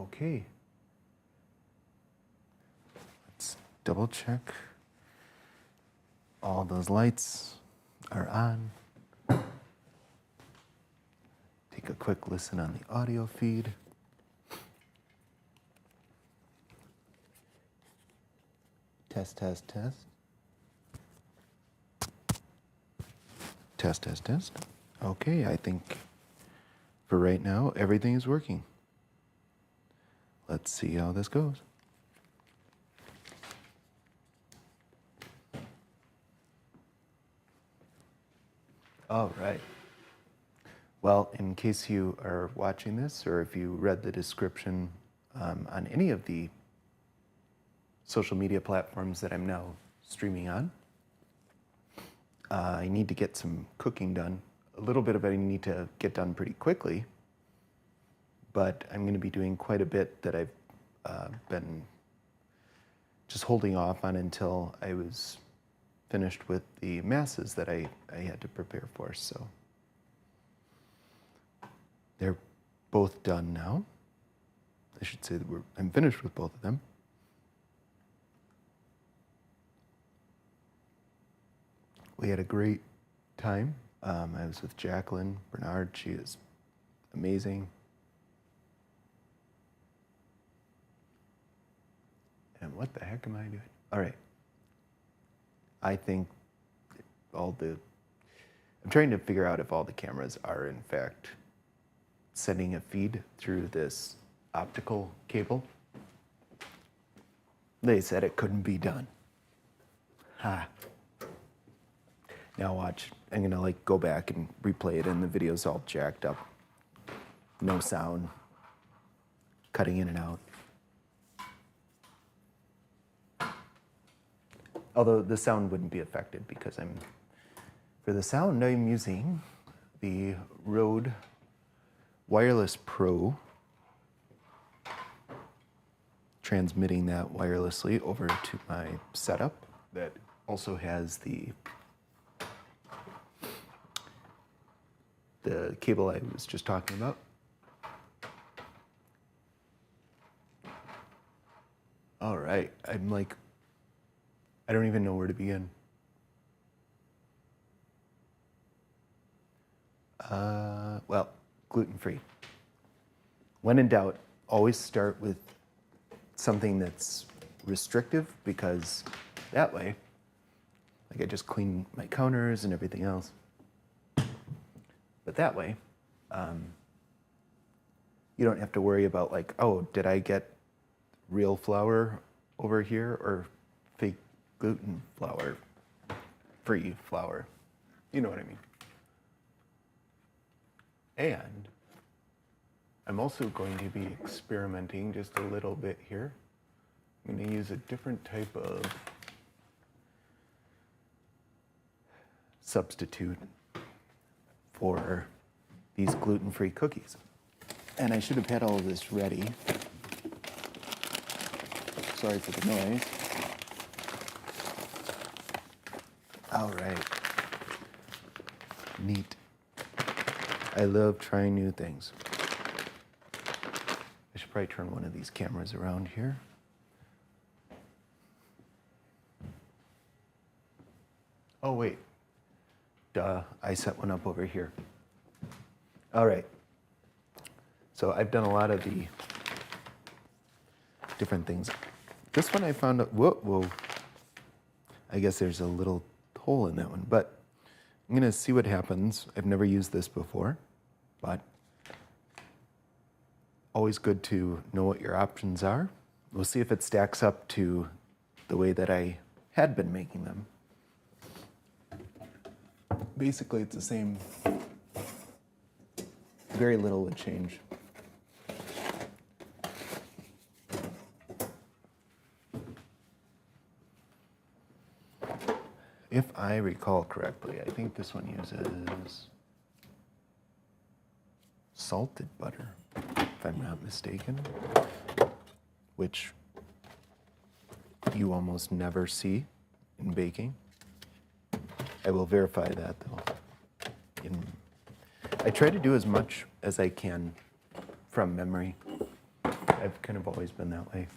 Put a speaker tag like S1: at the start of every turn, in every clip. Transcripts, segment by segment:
S1: Okay. Let's double check. All those lights are on. Take a quick listen on the audio feed. Test, test, test. Test, test, test. Okay, I think for right now, everything is working. Let's see how this goes. All right. Well, in case you are watching this, or if you read the description on any of the social media platforms that I'm now streaming on, I need to get some cooking done. A little bit of it I need to get done pretty quickly, but I'm going to be doing quite a bit that I've been just holding off on until I was finished with the masses that I had to prepare for. So they're both done now. I should say that I'm finished with both of them. We had a great time. I was with Jacqueline Bernard. She is amazing. And what the heck am I doing? All right. I think I'm trying to figure out if all the cameras are in fact sending a feed through this optical cable. They said it couldn't be done. Ha. Now watch, I'm gonna go back and replay it and the video's all jacked up. No sound, cutting in and out. Although the sound wouldn't be affected because for the sound I'm using the Rode Wireless Pro, transmitting that wirelessly over to my setup that also has the cable I was just talking about. All right, I don't even know where to begin. Well, gluten-free. When in doubt, always start with something that's restrictive, because that way, I just clean my counters and everything else. But that way, you don't have to worry about oh, did I get real flour over here or fake gluten flour, free flour? You know what I mean. And I'm also going to be experimenting just a little bit here. I'm going to use a different type of substitute for these gluten-free cookies. And I should have had all of this ready. Sorry for the noise. All right. Neat. I love trying new things. I should probably turn one of these cameras around here. Oh, wait. Duh, I set one up over here. All right. So I've done a lot of the different things. This one I found, whoa. I guess there's a little hole in that one, but I'm gonna see what happens. I've never used this before, but always good to know what your options are. We'll see if it stacks up to the way that I had been making them. Basically, it's the same. Very little would change. If I recall correctly, I think this one uses salted butter, if I'm not mistaken, which you almost never see in baking. I will verify that though. I try to do as much as I can from memory. I've kind of always been that way.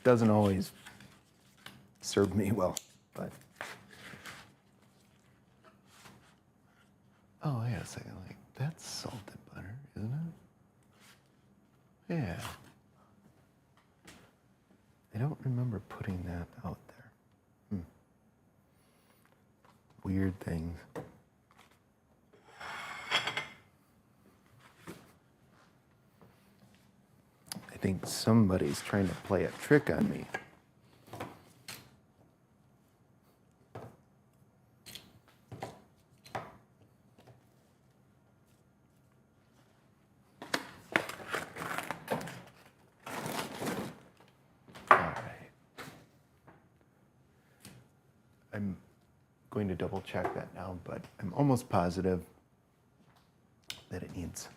S1: Doesn't always serve me well, but. Oh, wait a second, like, that's salted butter, isn't it? Yeah. I don't remember putting that out there. Weird things. I think somebody's trying to play a trick on me. I'm going to double check that now, but I'm almost positive that it needs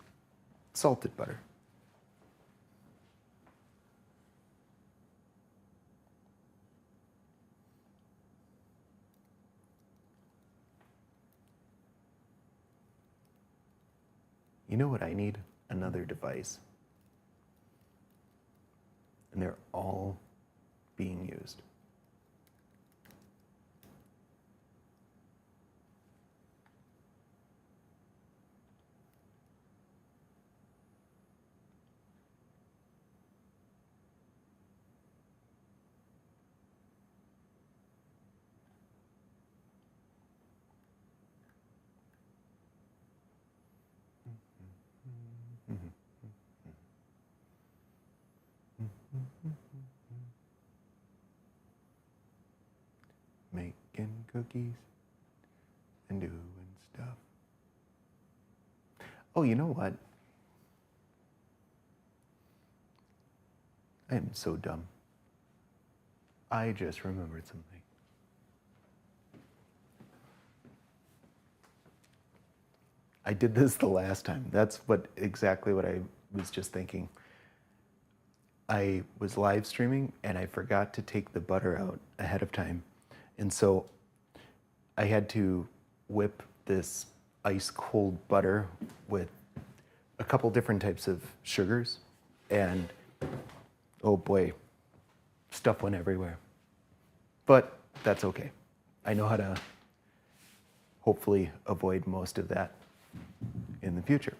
S1: salted butter. You know what I need? Another device. And they're all being used. Making cookies and doing stuff. Oh, you know what? I am so dumb. I just remembered something. I did this the last time. That's exactly what I was just thinking. I was live streaming and I forgot to take the butter out ahead of time. And so I had to whip this ice cold butter with a couple different types of sugars. And oh boy, stuff went everywhere. But that's okay. I know how to hopefully avoid most of that in the future.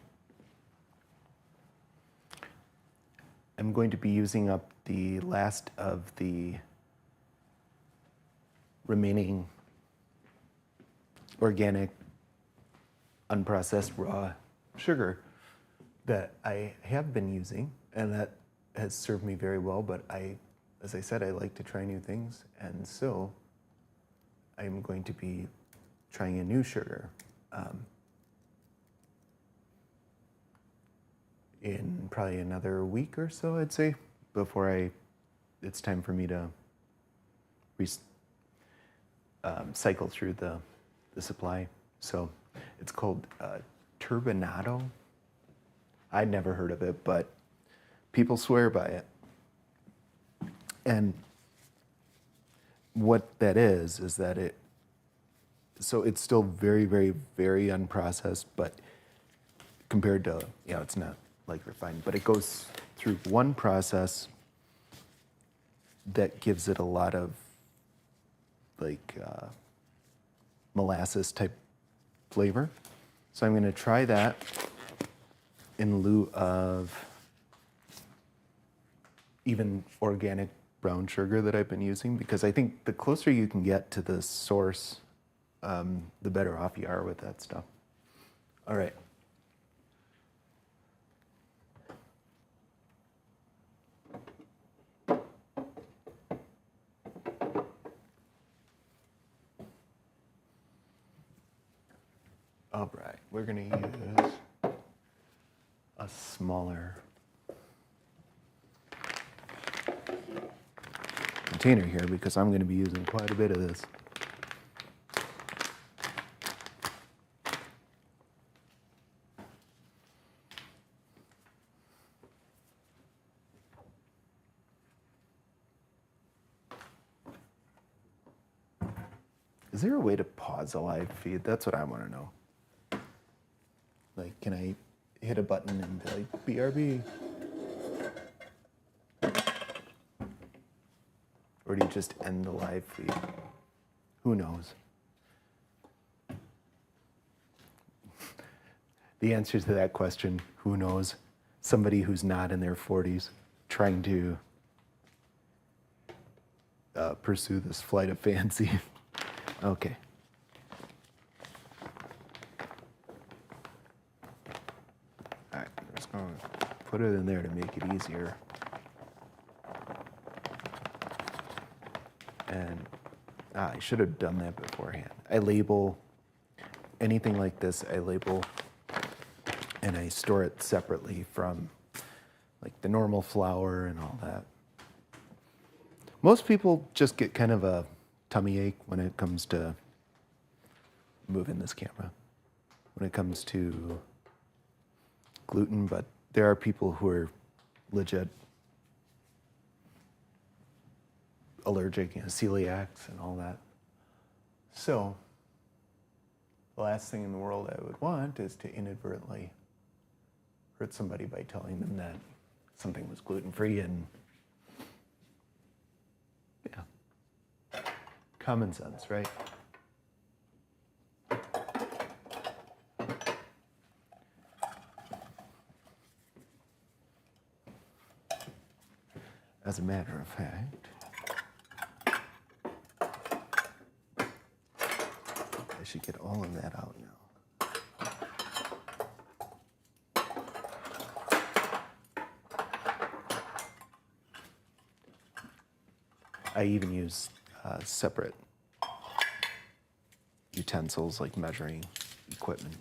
S1: I'm going to be using up the last of the remaining organic, unprocessed raw sugar that I have been using, and that has served me very well, but as I said, I like to try new things, and so I'm going to be trying a new sugar in probably another week or so, I'd say, before it's time for me to cycle through the supply. So it's called turbinado. I'd never heard of it, but people swear by it. And what that is that so it's still very, very, very unprocessed, but compared to, it's not like refined, but it goes through one process that gives it a lot of like molasses type flavor. So I'm going to try that in lieu of even organic brown sugar that I've been using, because I think the closer you can get to the source, the better off you are with that stuff. All right. All right, we're going to use a smaller container here because I'm going to be using quite a bit of this. Is there a way to pause a live feed? That's what I want to know. Like, can I hit a button and be like, BRB. Or do you just end the live feed? Who knows? The answer to that question, who knows? Somebody who's not in their 40s trying to pursue this flight of fancy. Okay. All right, I'm just going to put it in there to make it easier. And I should have done that beforehand. I label anything like this, I label and I store it separately from like the normal flour and all that. Most people just get kind of a tummy ache when it comes to moving this camera, when it comes to gluten, but there are people who are legit allergic, celiacs and all that. So the last thing in the world I would want is to inadvertently hurt somebody by telling them that something was gluten-free. And yeah, common sense, right? As a matter of fact, I should get all of that out now. I even use separate utensils like measuring equipment.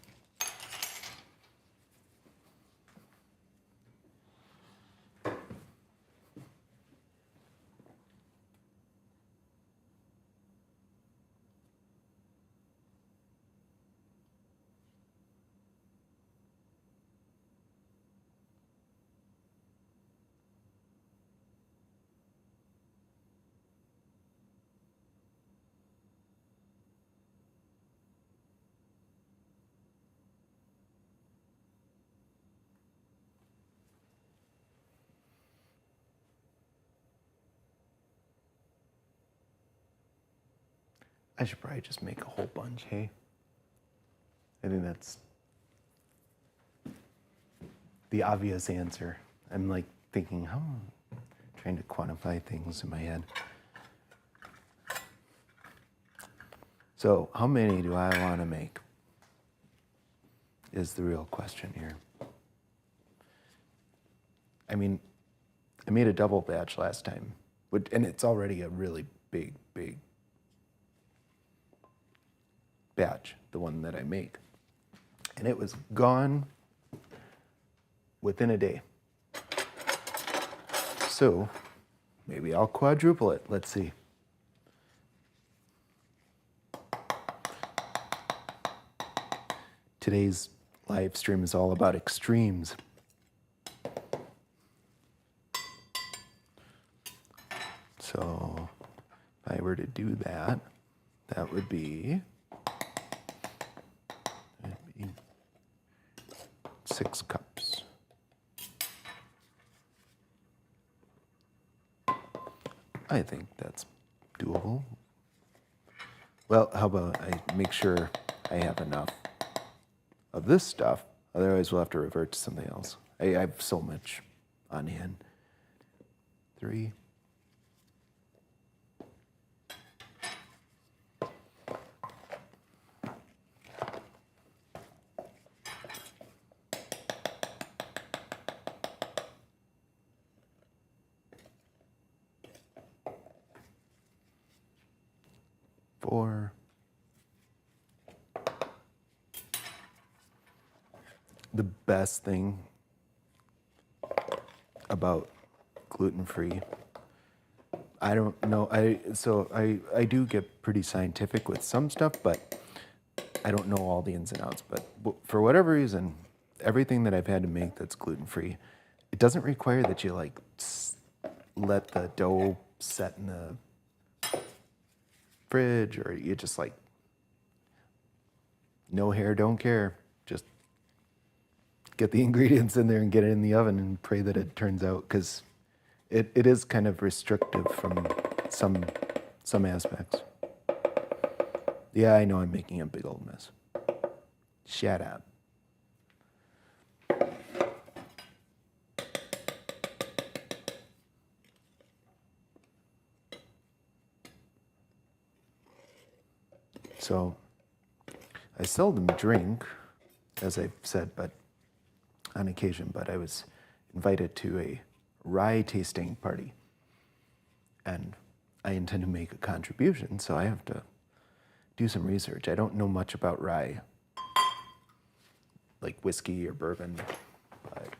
S1: I should probably just make a whole bunch, hey? I think that's the obvious answer. I'm like thinking, trying to quantify things in my head. So how many do I want to make is the real question here. I mean, I made a double batch last time, and it's already a really big batch, the one that I make. And it was gone within a day. So maybe I'll quadruple it. Let's see. Today's live stream is all about extremes. So if I were to do that, that would be 6 cups. I think that's doable. Well, how about I make sure I have enough of this stuff, otherwise we'll have to revert to something else. I have so much on hand. 3. Four. The best thing about gluten-free, I don't know, I do get pretty scientific with some stuff, but I don't know all the ins and outs. But for whatever reason, everything that I've had to make that's gluten-free, it doesn't require that you like let the dough set in the fridge, or you just like, no hair, don't care. Just get the ingredients in there and get it in the oven and pray that it turns out, because it is kind of restrictive from some aspects. Yeah, I know I'm making a big old mess. Shut up. So I seldom drink, as I've said, but on occasion, but I was invited to a rye tasting party, and I intend to make a contribution, so I have to do some research. I don't know much about rye, like whiskey or bourbon, but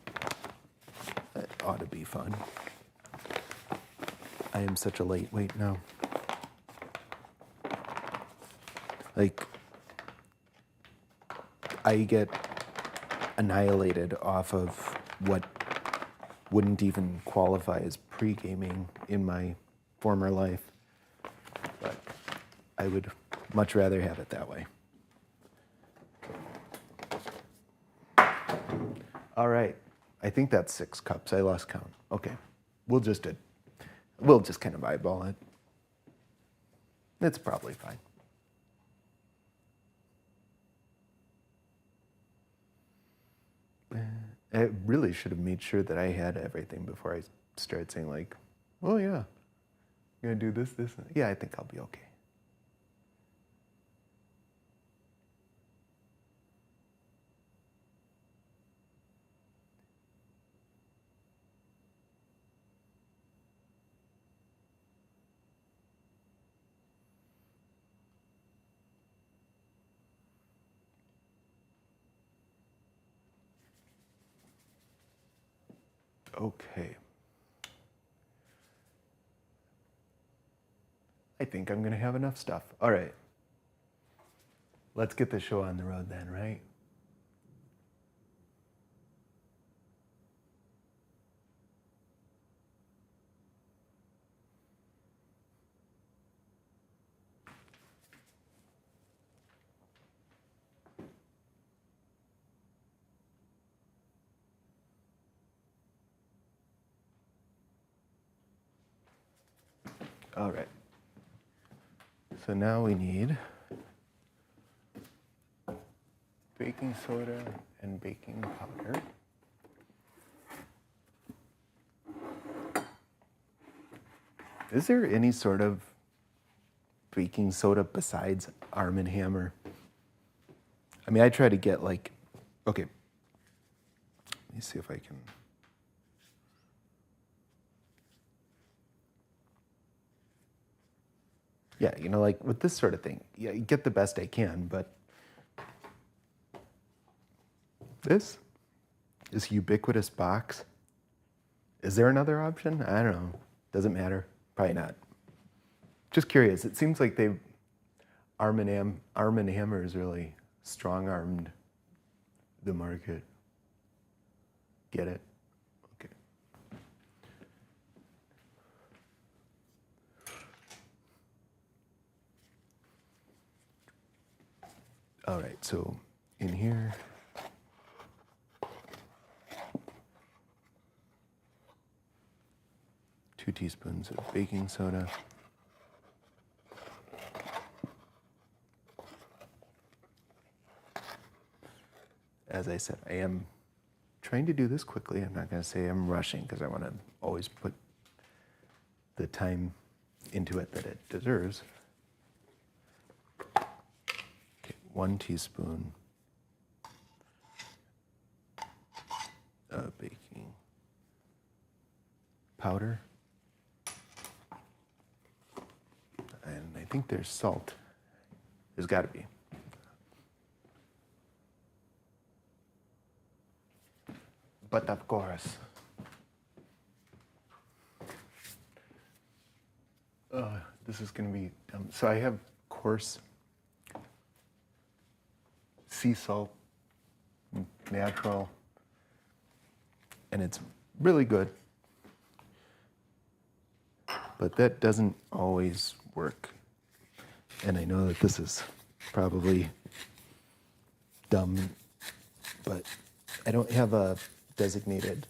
S1: it ought to be fun. I am such a lightweight now. Like, I get annihilated off of what wouldn't even qualify as pre-gaming in my former life, but I would much rather have it that way. All right, I think that's 6 cups. I lost count. Okay, we'll just kind of eyeball it. It's probably fine. I really should have made sure that I had everything before I started saying, like, oh yeah, you're gonna do this. Yeah, I think I'll be okay. Okay. I think I'm gonna have enough stuff. All right. Let's get the show on the road then, right? All right. So now we need baking soda and baking powder. Is there any sort of baking soda besides Arm & Hammer? I mean, I try to get like, okay, let me see if I can. Yeah, you know, like with this sort of thing, yeah, you get the best I can, but this ubiquitous box. Is there another option? I don't know. Doesn't matter. Probably not. Just curious. It seems like Arm & Hammer has really strong-armed the market. Get it? Okay. All right, so in here, two teaspoons of baking soda. As I said, I am trying to do this quickly. I'm not going to say I'm rushing because I want to always put the time into it that it deserves. Okay, 1 teaspoon of baking powder. And I think there's salt. There's got to be. But of course. This is going to be dumb. So I have coarse sea salt, natural, and it's really good. But that doesn't always work. And I know that this is probably dumb, but I don't have a designated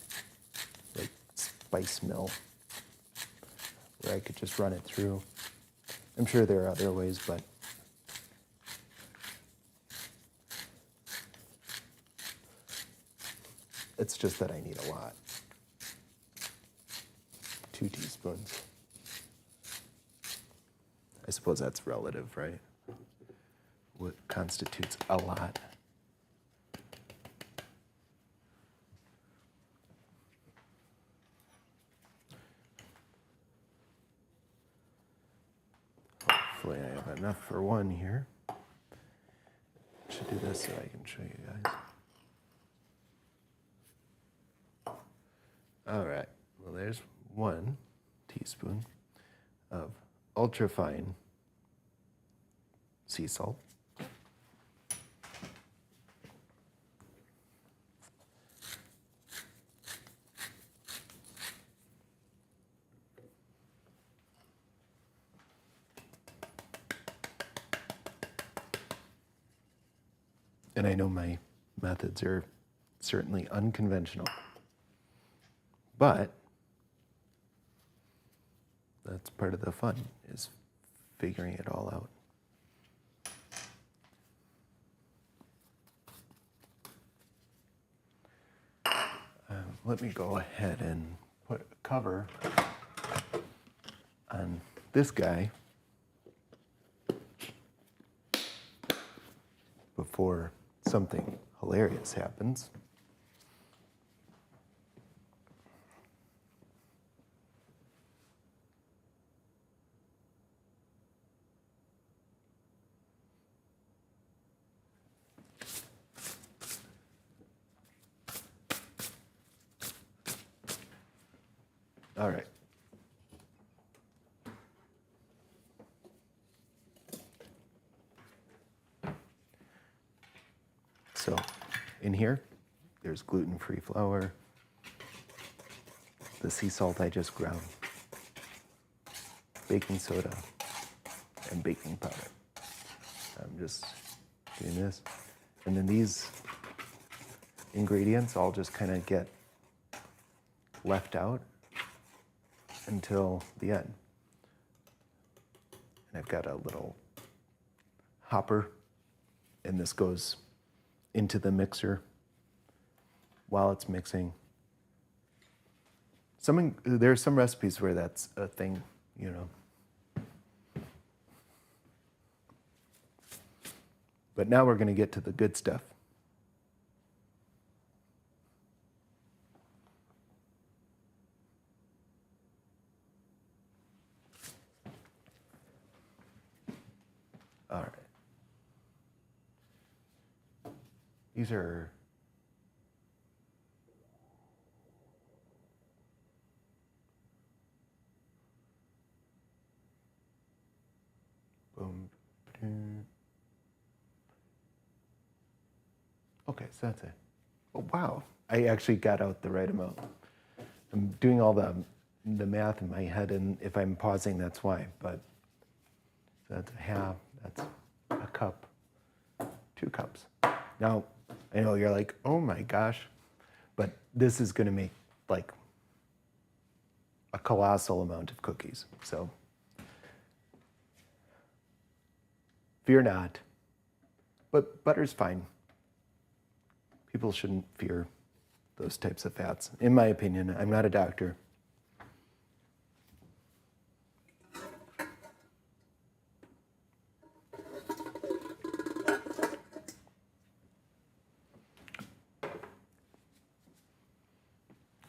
S1: like spice mill where I could just run it through. I'm sure there are other ways, but it's just that I need a lot. 2 teaspoons. I suppose that's relative, right? What constitutes a lot? Hopefully I have enough for one here. Should do this so I can show you guys. All right, well there's 1 teaspoon of ultrafine sea salt. And I know my methods are certainly unconventional, but that's part of the fun, is figuring it all out. Let me go ahead and put a cover on this guy before something hilarious happens. All right. So in here, there's gluten-free flour, the sea salt I just ground, baking soda, and baking powder. I'm just doing this. And then these ingredients all just kind of get left out until the end. And I've got a little hopper, and this goes into the mixer while it's mixing. There are some recipes where that's a thing, you know. But now we're going to get to the good stuff. All right. These are boom. Okay, so that's it. Oh, wow. I actually got out the right amount. I'm doing all the math in my head, and if I'm pausing, that's why. But so that's a half, that's a cup, 2 cups. Now, I know you're like, oh my gosh, but this is going to make like a colossal amount of cookies. So fear not. But butter's fine. People shouldn't fear those types of fats, in my opinion. I'm not a doctor.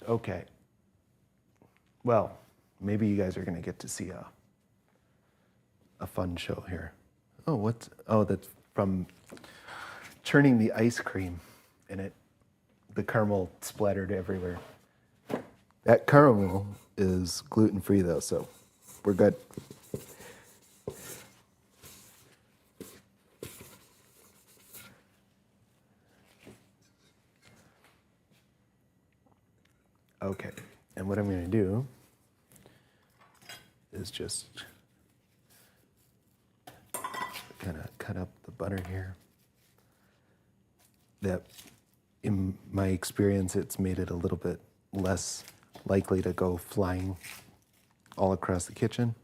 S1: Okay. Well, maybe you guys are going to get to see a fun show here. Oh, that's from churning the ice cream, and the caramel splattered everywhere. That caramel is gluten-free though, so we're good. Okay, and what I'm going to do is just kind of cut up the butter here. That in my experience, it's made it a little bit less likely to go flying all across the kitchen.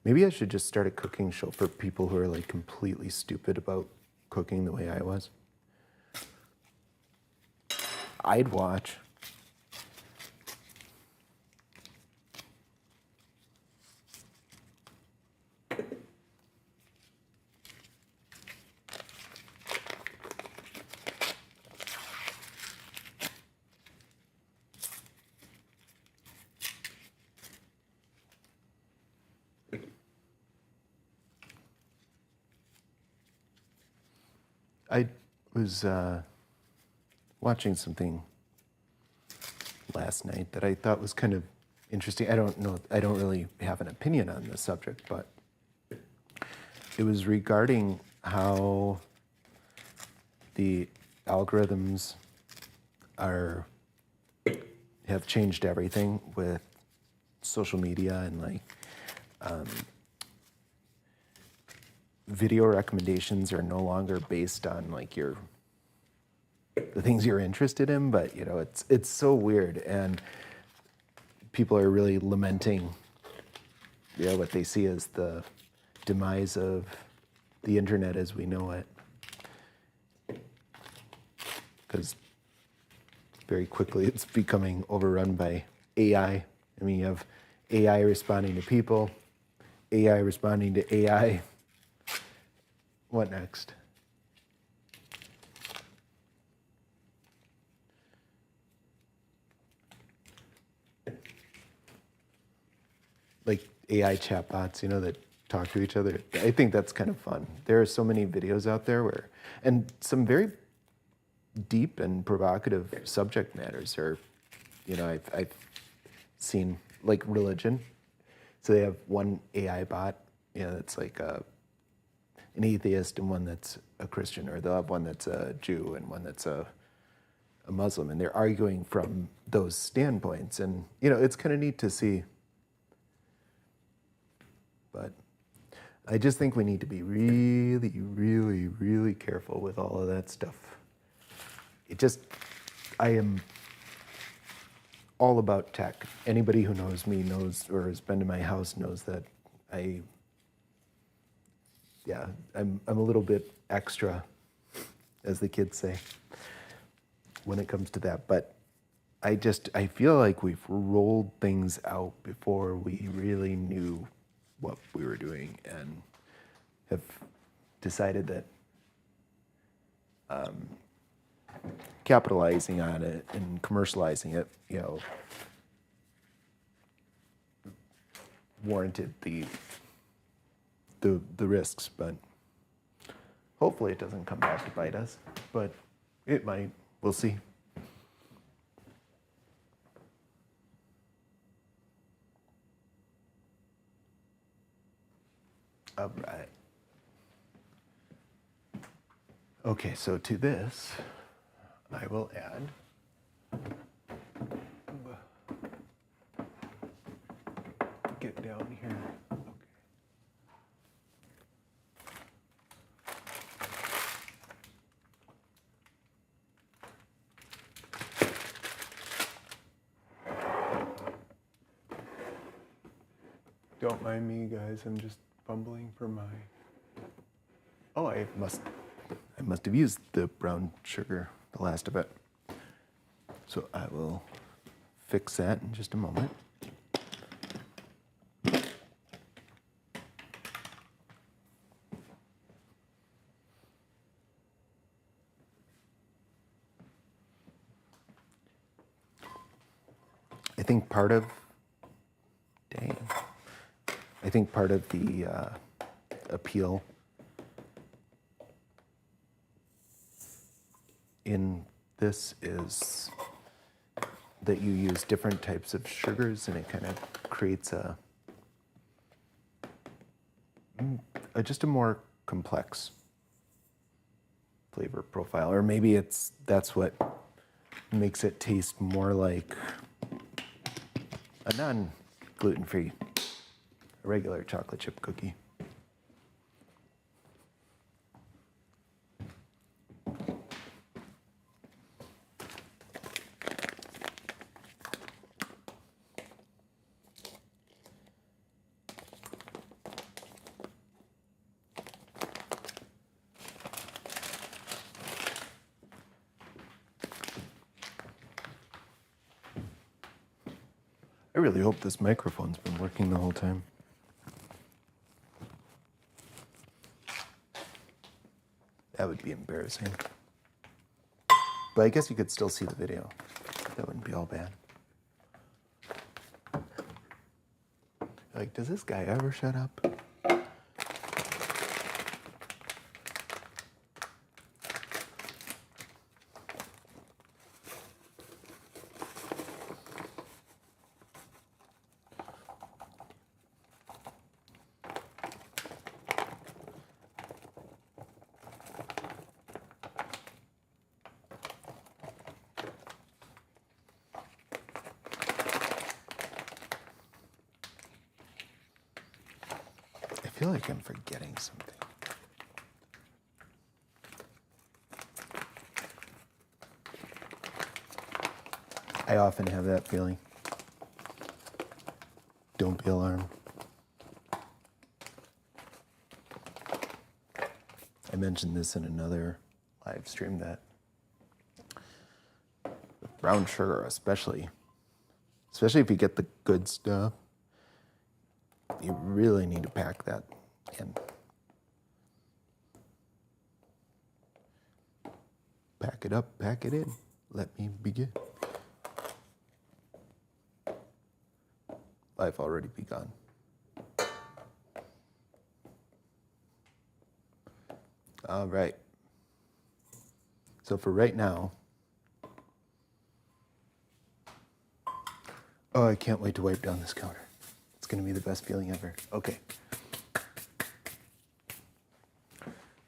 S1: Maybe I should just start a cooking show for people who are like completely stupid about cooking the way I was. I'd watch. I was watching something last night that I thought was kind of interesting. I don't know, I don't really have an opinion on this subject, but it was regarding how the algorithms have changed everything with social media and like video recommendations are no longer based on like the things you're interested in, but you know, it's so weird, and people are really lamenting, you know, what they see as the demise of the internet as we know it, because very quickly it's becoming overrun by AI. I mean, you have AI responding to people, AI responding to AI. What next? Like AI chatbots, you know, that talk to each other. I think that's kind of fun. There are so many videos out there and some very deep and provocative subject matters are, you know, I've seen like religion. So they have one AI bot, you know, that's like an atheist and one that's a Christian, or they'll have one that's a Jew and one that's a Muslim, and they're arguing from those standpoints. And, you know, it's kind of neat to see. But I just think we need to be really, really, really careful with all of that stuff. I am all about tech. Anybody who knows me knows, or has been to my house knows that I'm a little bit extra, as the kids say, when it comes to that. But I feel like we've rolled things out before we really knew what we were doing, and have decided that capitalizing on it and commercializing it, you know, warranted the risks. But hopefully it doesn't come back to bite us, but it might. We'll see. All right. Okay, so to this, I will add get down here. Okay. Don't mind me, guys. I'm just fumbling for my. Oh, I must have used the brown sugar, the last of it. So I will fix that in just a moment. I think part of the appeal in this is that you use different types of sugars, and it kind of creates just a more complex flavor profile. Or maybe that's what makes it taste more like a non-gluten-free a regular chocolate chip cookie. I really hope this microphone's been working the whole time. That would be embarrassing. But I guess you could still see the video. That wouldn't be all bad. Like, does this guy ever shut up? I feel like I'm forgetting something. I often have that feeling. Don't be alarmed. I mentioned this in another live stream that with brown sugar especially if you get the good stuff, you really need to pack that in. Pack it up, pack it in. Let me begin. I've already begun. All right. So for right now, oh, I can't wait to wipe down this counter. It's going to be the best feeling ever. Okay.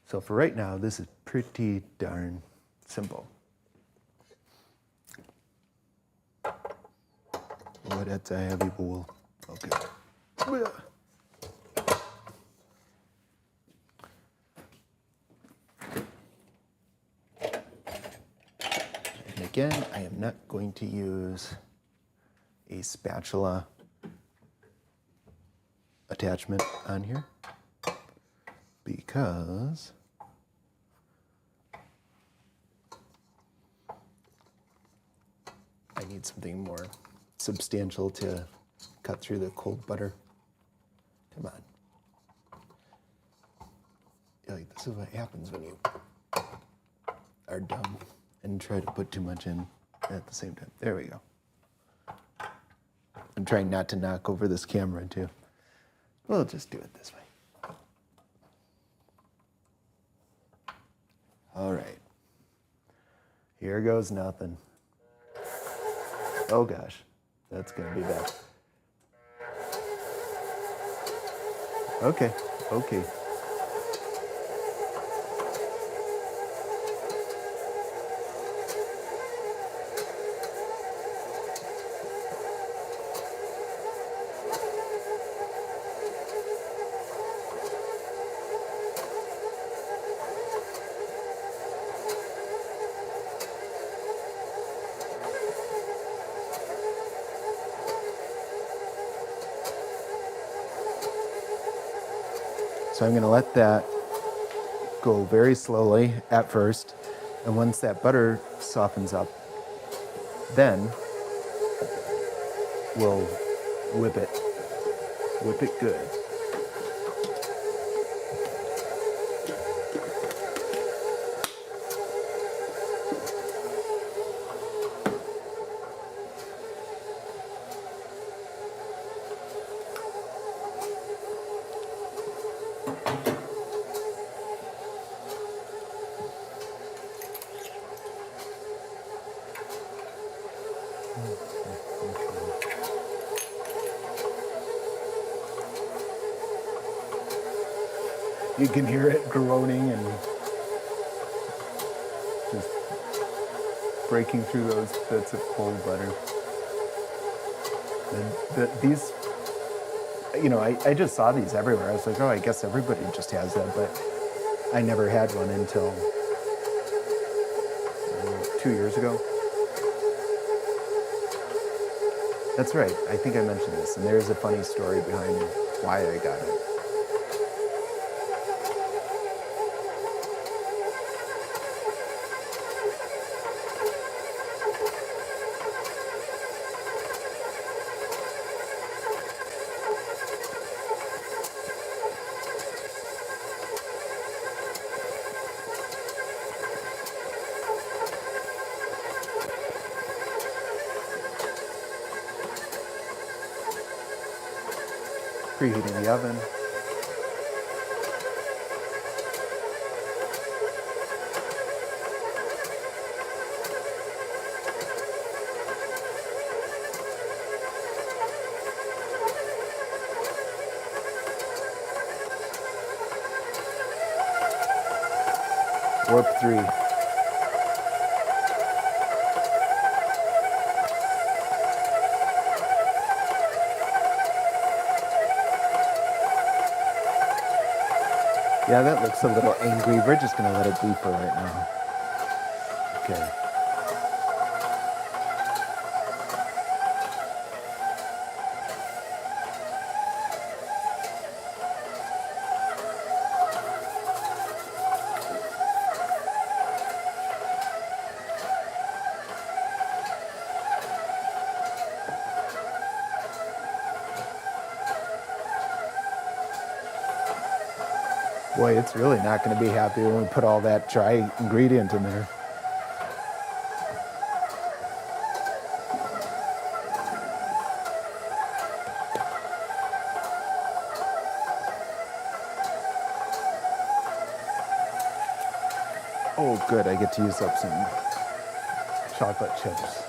S1: So for right now, this is pretty darn simple. What at a heavy bowl. Okay. And again, I am not going to use a spatula attachment on here because I need something more substantial to cut through the cold butter. Come on. Like, this is what happens when you are dumb and try to put too much in at the same time. There we go. I'm trying not to knock over this camera too. We'll just do it this way. All right. Here goes nothing. Oh gosh, that's gonna be bad. Okay, okay. So I'm going to let that go very slowly at first, and once that butter softens up, then we'll whip it good. You can hear it groaning and just breaking through those bits of cold butter. These, you know, I just saw these everywhere. I was like, oh, I guess everybody just has that, but I never had one until 2 years ago. That's right. I think I mentioned this, and there's a funny story behind why I got it. Preheating the oven. Warp 3. Yeah, that looks a little angry. We're just going to let it be for right now. Okay. Boy, it's really not going to be happy when we put all that dry ingredient in there. Oh, good. I get to use up some chocolate chips.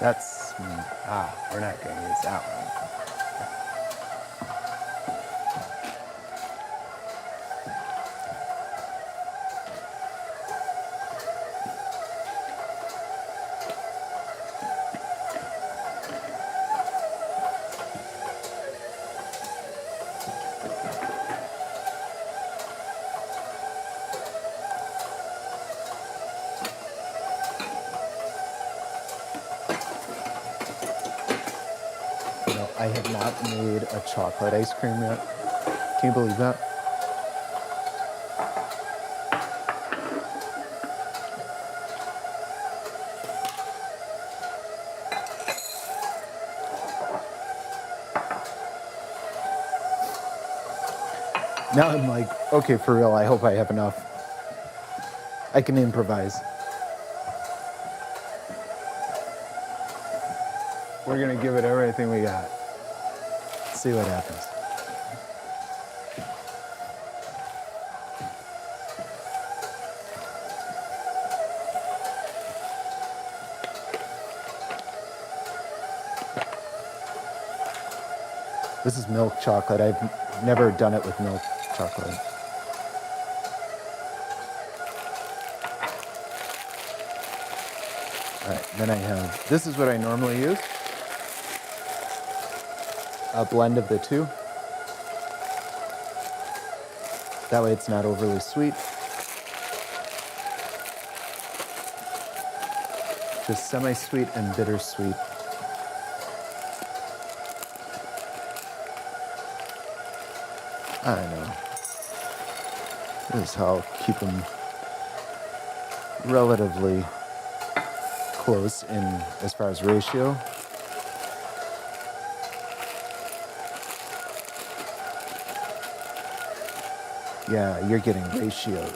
S1: That's, we're not going to use that one. I have not made a chocolate ice cream yet. Can you believe that? Now I'm like, okay, for real, I hope I have enough. I can improvise. We're gonna give it everything we got. See what happens. This is milk chocolate. I've never done it with milk chocolate. All right, then I have, this is what I normally use. A blend of the two. That way it's not overly sweet. Just semi-sweet and bittersweet. I don't know. This is how I'll keep them relatively close in as far as ratio. Yeah, you're getting ratioed.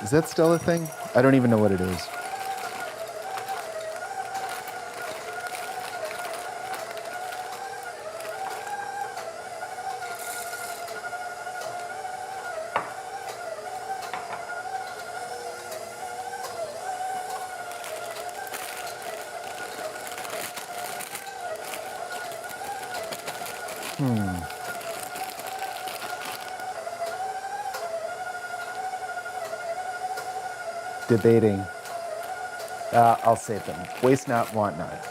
S1: Is that still a thing? I don't even know what it is. debating. I'll save them. Waste not, want not.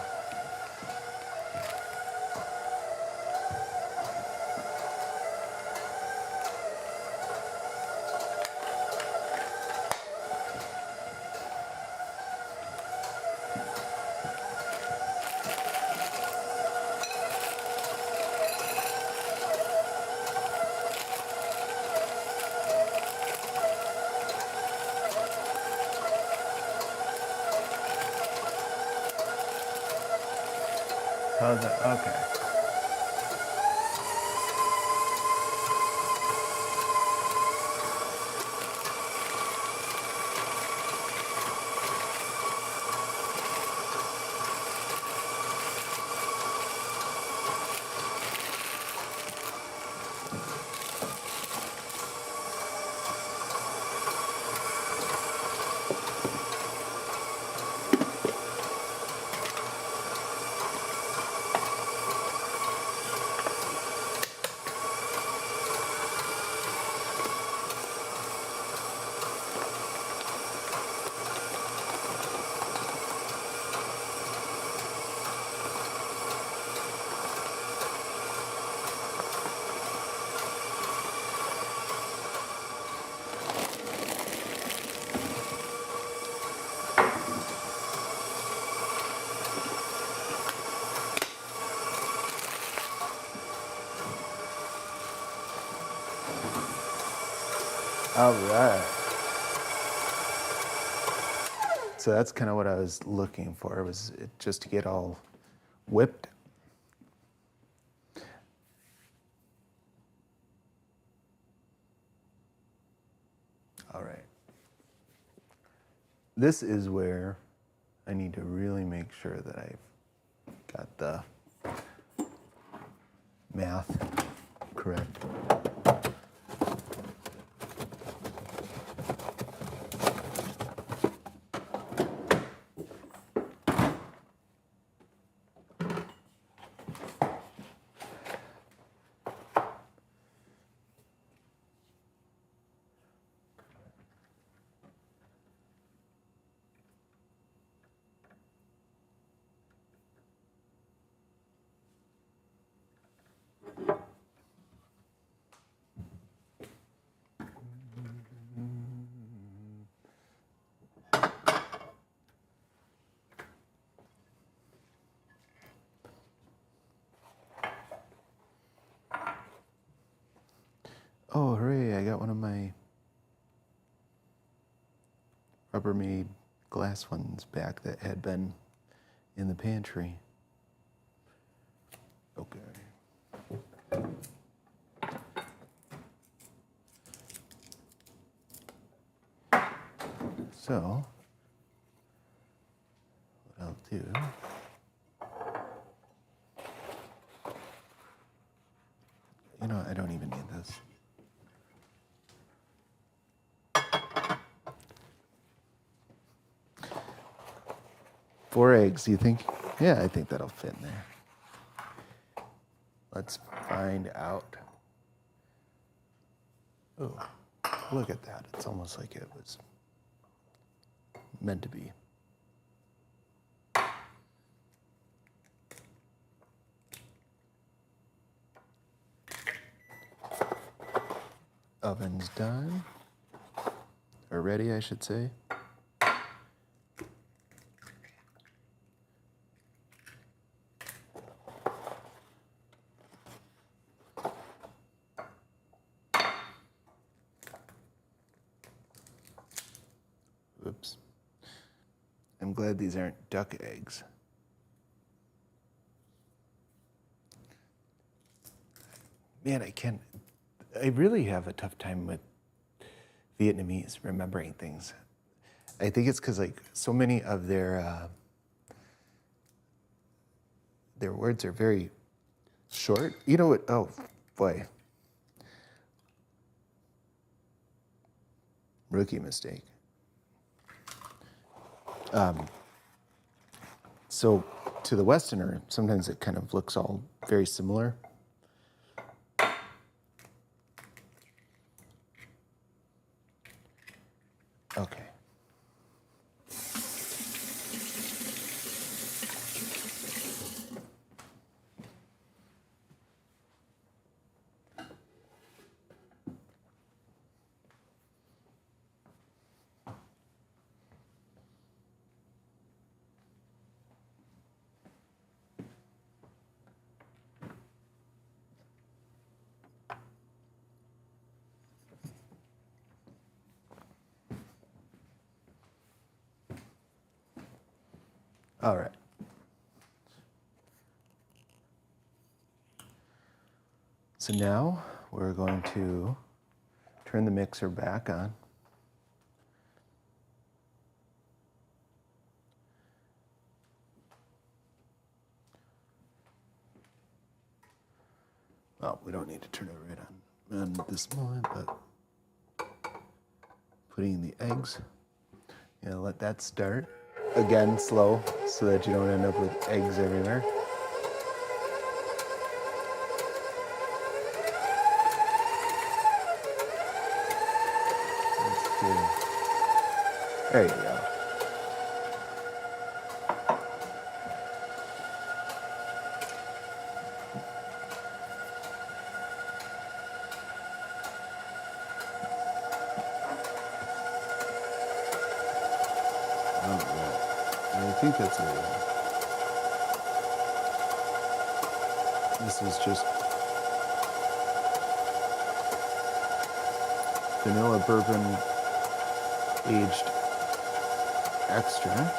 S1: How's that? Okay. All right. So that's kind of what I was looking for, was it just to get all whipped. All right. This is where I need to really make sure that I've got the math correct. Oh, hooray, I got one of my Rubbermaid glass ones back that had been in the pantry. Okay. So, what I'll do, you know, I don't even need this. 4 eggs, you think? Yeah, I think that'll fit in there. Let's find out. Oh, look at that. It's almost like it was meant to be. Oven's done. Or ready, I should say. Oops. I'm glad these aren't duck eggs. Man, I really have a tough time with Vietnamese remembering things. I think it's because like so many of their words are very short. You know what? Oh boy, rookie mistake. So to the Westerner, sometimes it kind of looks all very similar. Okay. All right. So now we're going to turn the mixer back on. Well, we don't need to turn it right on this moment, but putting in the eggs. You know, let that start. Again, slow, so that you don't end up with eggs everywhere. Let's do. There you go. I think that's it. This is just vanilla bourbon aged extract.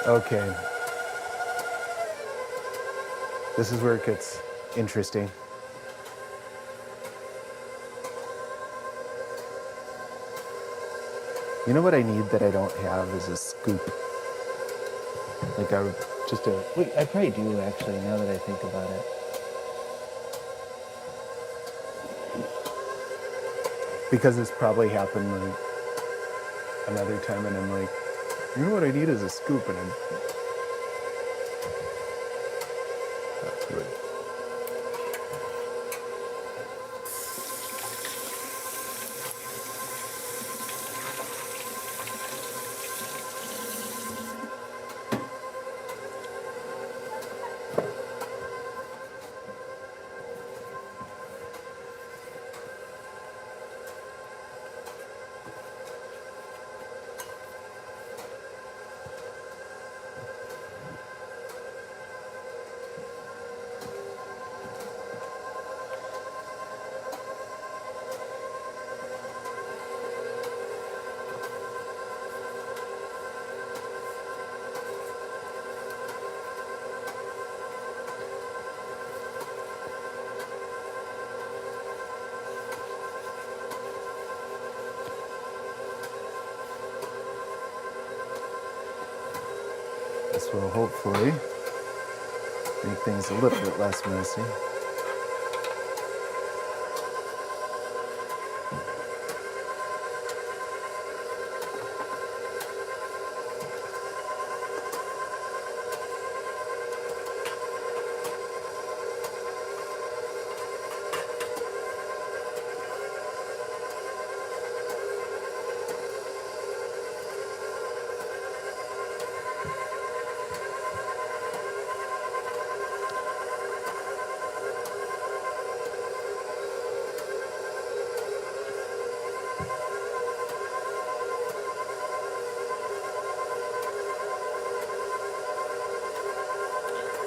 S1: Okay. This is where it gets interesting. You know what I need that I don't have is a scoop. Like wait, I probably do actually, now that I think about it. Because it's probably happened like another time and I'm like, you know what I need is a scoop, and I'm not good. This will hopefully make things a little bit less messy.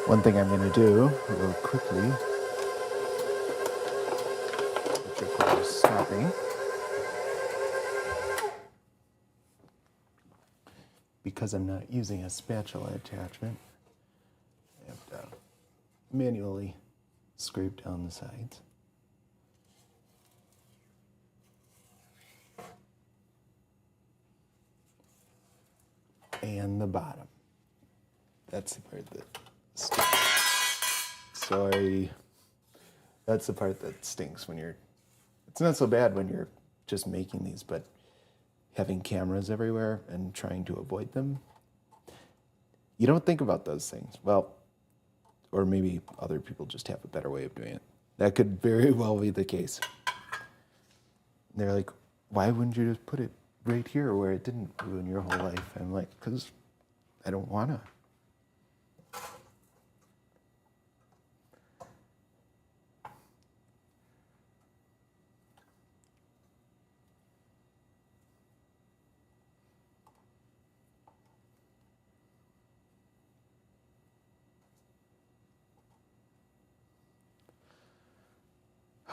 S1: One thing I'm going to do real quickly, which requires stopping, because I'm not using a spatula attachment, I have to manually scrape down the sides. And the bottom. That's the part that stinks. Sorry. That's the part that stinks when you're... It's not so bad when you're just making these, but having cameras everywhere and trying to avoid them, you don't think about those things. Well, or maybe other people just have a better way of doing it. That could very well be the case. They're like, why wouldn't you just put it right here where it didn't ruin your whole life? I'm like, because I don't want to.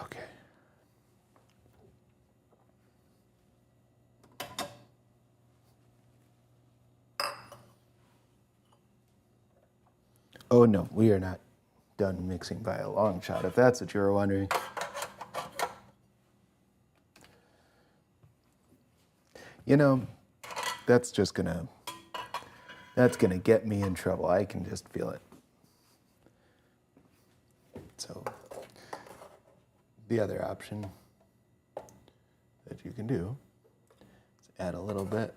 S1: Okay. Oh no, we are not done mixing by a long shot, if that's what you were wondering. You know, that's gonna get me in trouble. I can just feel it. So the other option that you can do is add a little bit.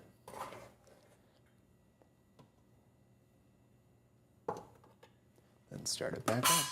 S1: Then start it back up.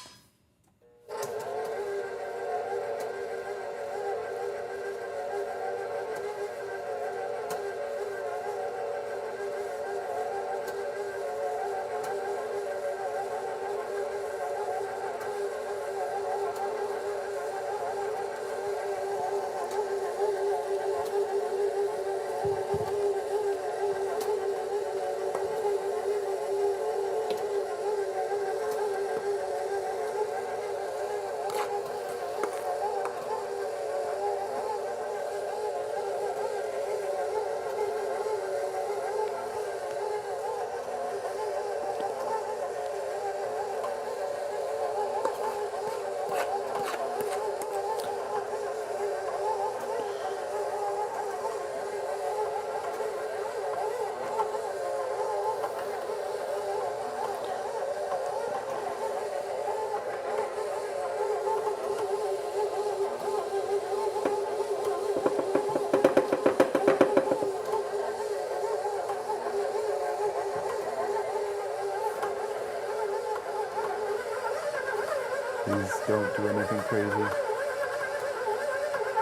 S1: Please don't do anything crazy.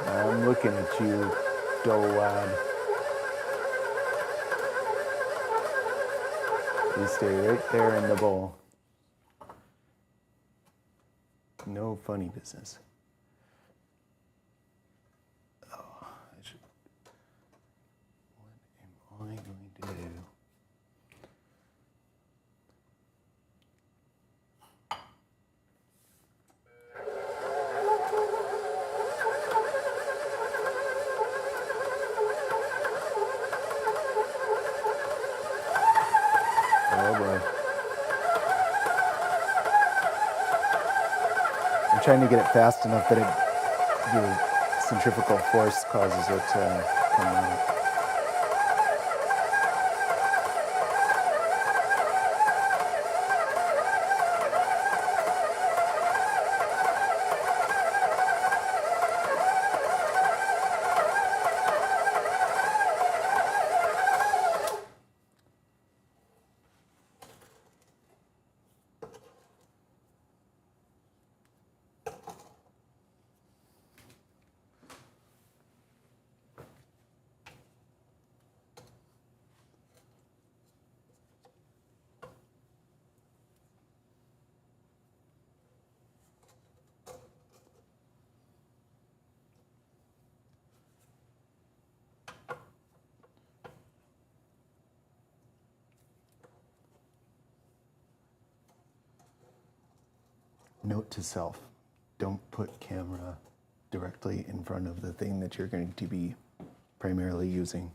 S1: I'm looking at you, doe-wad. You stay right there in the bowl. No funny business. Oh, what am I going to do? Oh boy. I'm trying to get it fast enough that the centrifugal force causes it to come out. Note to self, don't put camera directly in front of the thing that you're going to be primarily using.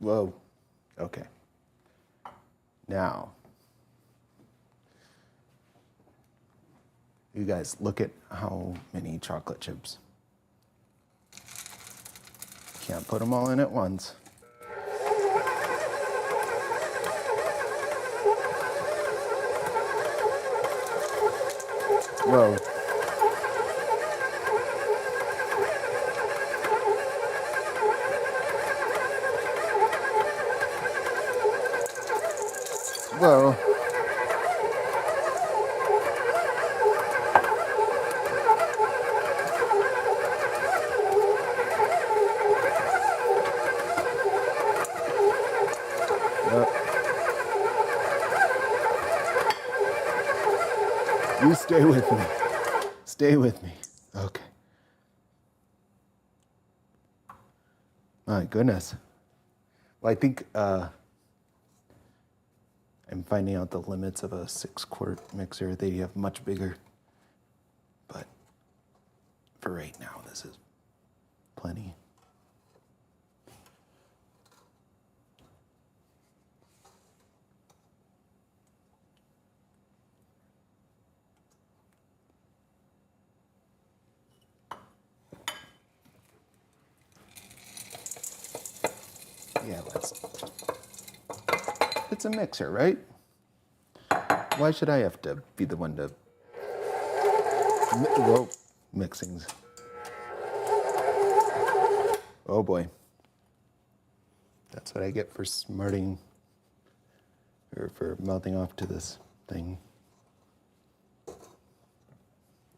S1: Whoa, okay. Now, you guys look at how many chocolate chips. Can't put them all in at once. Whoa. Whoa. You stay with me. Stay with me. Okay. My goodness. Well, I think I'm finding out the limits of a 6-quart mixer. They have much bigger. But for right now, this is plenty. Yeah, it's a mixer, right? Why should I have to be the one to, whoa, mixings. Oh boy. That's what I get for smarting, or for melting off to this thing.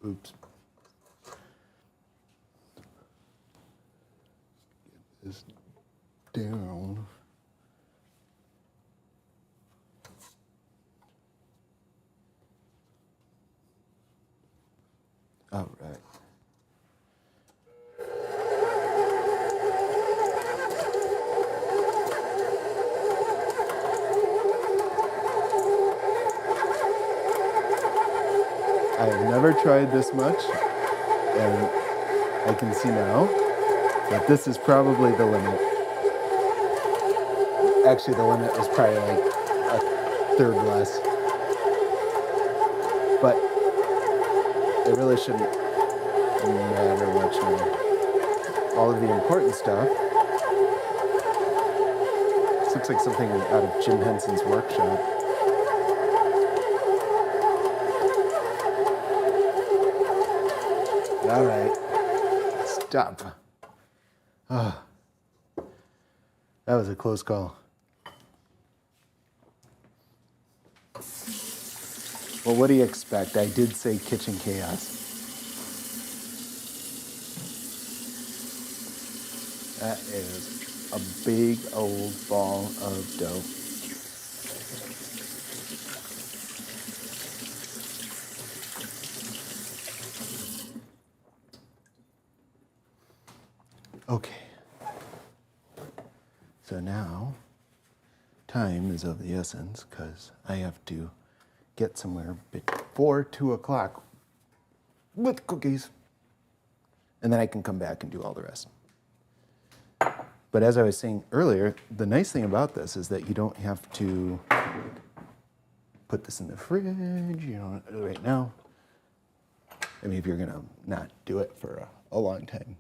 S1: Oops. Get this down. All right. I have never tried this much, and I can see now that this is probably the limit. Actually, the limit was probably like a third less. But it really shouldn't matter much now. All of the important stuff. This looks like something out of Jim Henson's workshop. All right, stop. Oh, that was a close call. Well, what do you expect? I did say kitchen chaos. That is a big old ball of dough. Okay. So now, time is of the essence because I have to get somewhere before 2 o'clock with cookies. And then I can come back and do all the rest. But as I was saying earlier, the nice thing about this is that you don't have to put this in the fridge, you know, right now. I mean, if you're gonna not do it for a long time.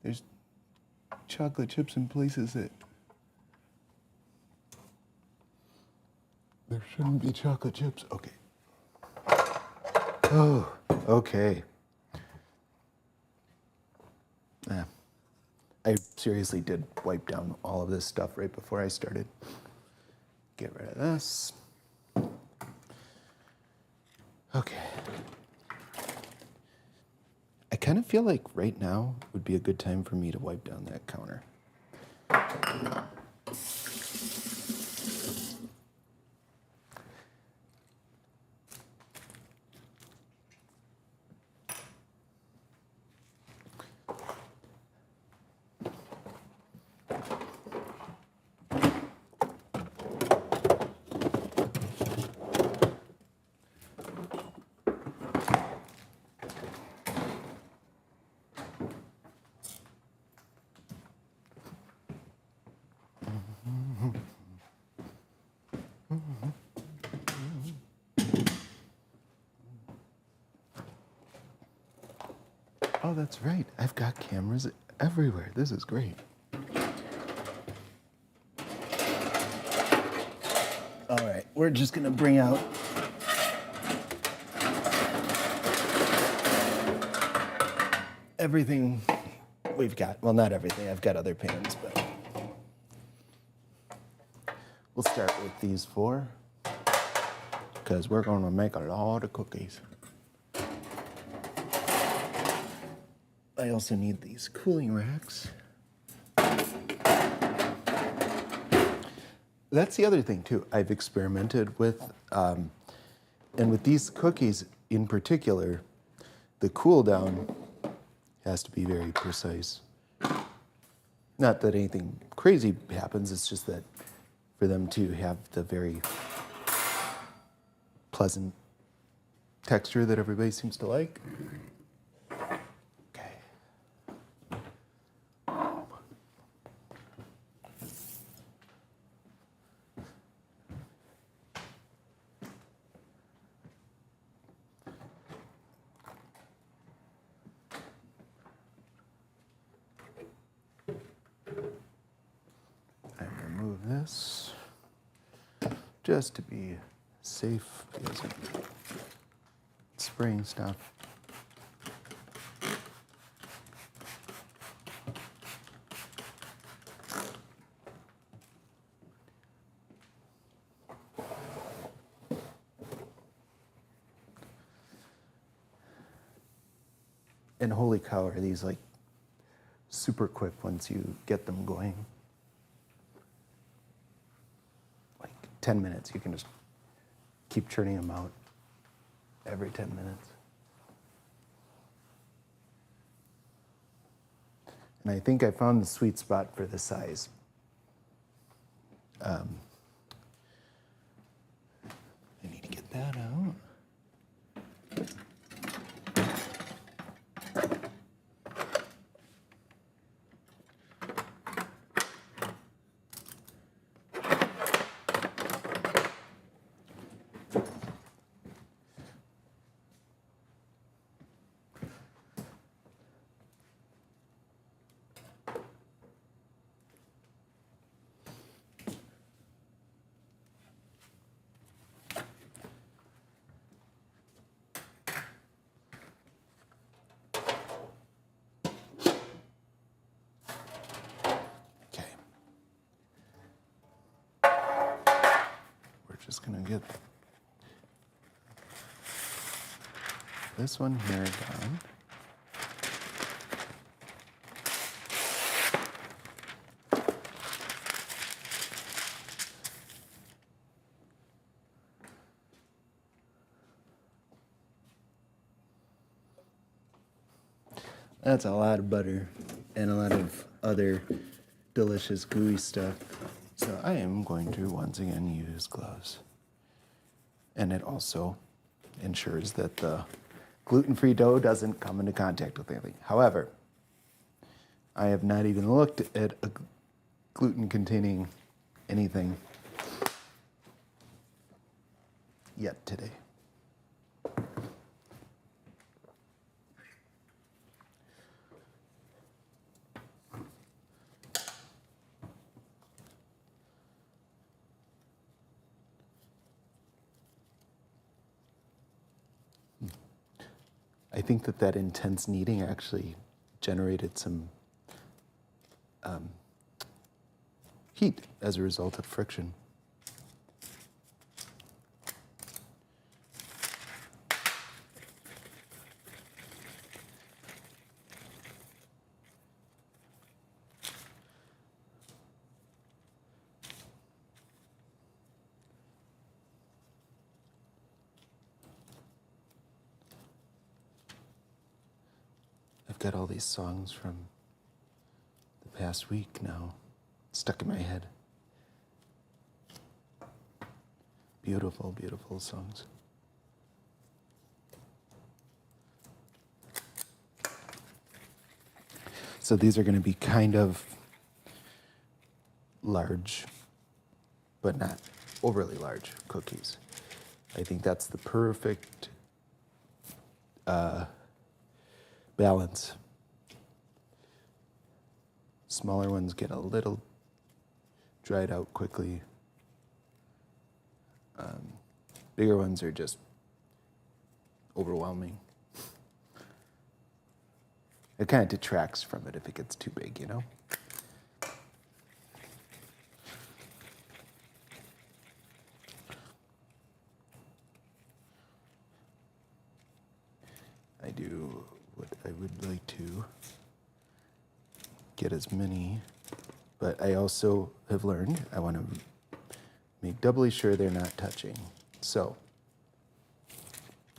S1: There's chocolate chips in places that there shouldn't be chocolate chips. Okay. Oh, okay. Yeah. I seriously did wipe down all of this stuff right before I started. Get rid of this. Okay. I kind of feel like right now would be a good time for me to wipe down that counter. Oh, that's right. I've got cameras everywhere. This is great. All right, we're just gonna bring out everything we've got. Well, not everything. I've got other pans, but we'll start with these 4 because we're gonna make a lot of cookies. I also need these cooling racks. That's the other thing too. I've experimented with, and with these cookies in particular, the cool down has to be very precise. Not that anything crazy happens, it's just that for them to have the very pleasant texture that everybody seems to like. Okay. And remove this just to be safe because of spraying stuff. And holy cow, are these like super quick once you get them going. Like 10 minutes, you can just keep churning them out every 10 minutes. And I think I found the sweet spot for the size. I need to get that out. Just gonna get this one here done. That's a lot of butter and a lot of other delicious gooey stuff. So I am going to once again use gloves. And it also ensures that the gluten-free dough doesn't come into contact with anything. However, I have not even looked at a gluten-containing anything yet today. I think that intense kneading actually generated some heat as a result of friction. I've got all these songs from the past week now stuck in my head. Beautiful, beautiful songs. So these are going to be kind of large, but not overly large cookies. I think that's the perfect balance. Smaller ones get a little dried out quickly. Bigger ones are just overwhelming. It kind of detracts from it if it gets too big, you know? I do what I would like to get as many, but I also have learned I want to make doubly sure they're not touching. So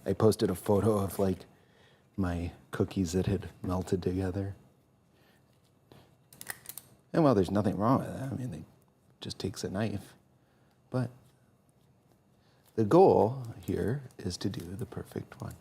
S1: I posted a photo of like my cookies that had melted together. And well, there's nothing wrong with that. I mean, it just takes a knife. But the goal here is to do the perfect one.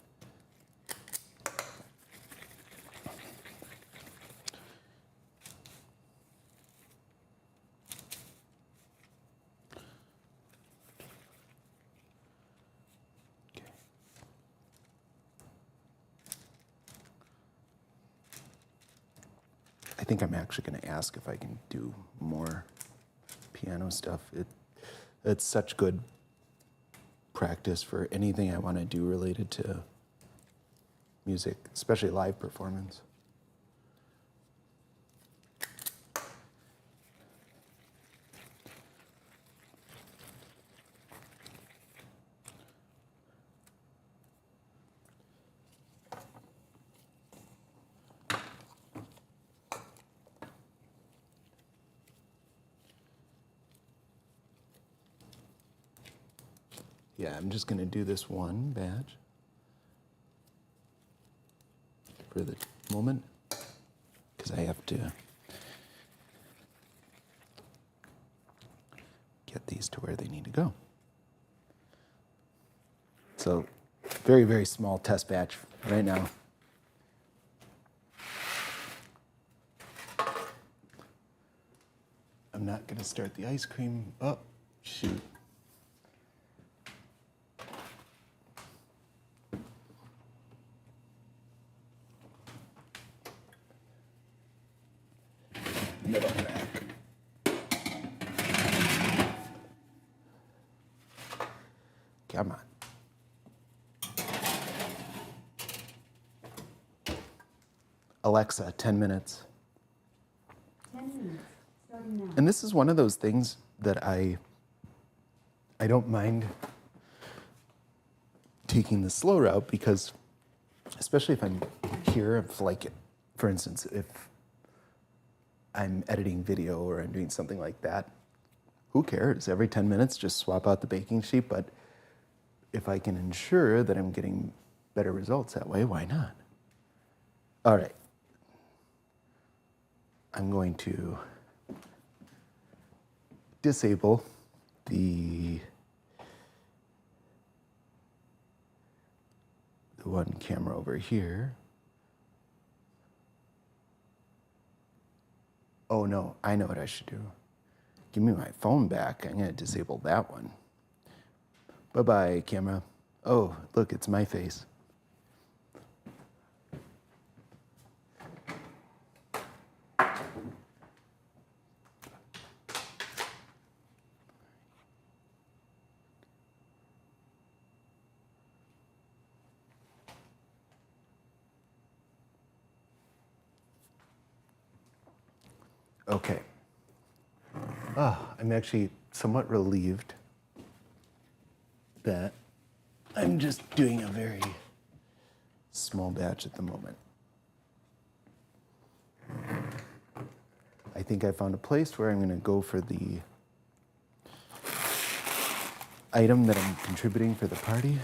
S1: I think I'm actually going to ask if I can do more piano stuff. It's such good practice for anything I want to do related to music, especially live performance. Yeah, I'm just going to do this one batch for the moment because I have to get these to where they need to go. So, very, very small test batch right now. I'm not going to start the ice cream. Oh, shoot. Middle back. Come on. Alexa, 10 minutes.
S2: 10 minutes, starting now.
S1: And this is one of those things that I don't mind taking the slow route because, especially if I'm here, if like, for instance, if I'm editing video or I'm doing something like that, who cares? Every 10 minutes, just swap out the baking sheet. But if I can ensure that I'm getting better results that way, why not? All right. I'm going to disable the one camera over here. Oh no, I know what I should do. Give me my phone back. I'm gonna disable that one. Bye-bye, camera. Oh, look, it's my face. Okay. I'm actually somewhat relieved that I'm just doing a very small batch at the moment. I think I found a place where I'm going to go for the item that I'm contributing for the party.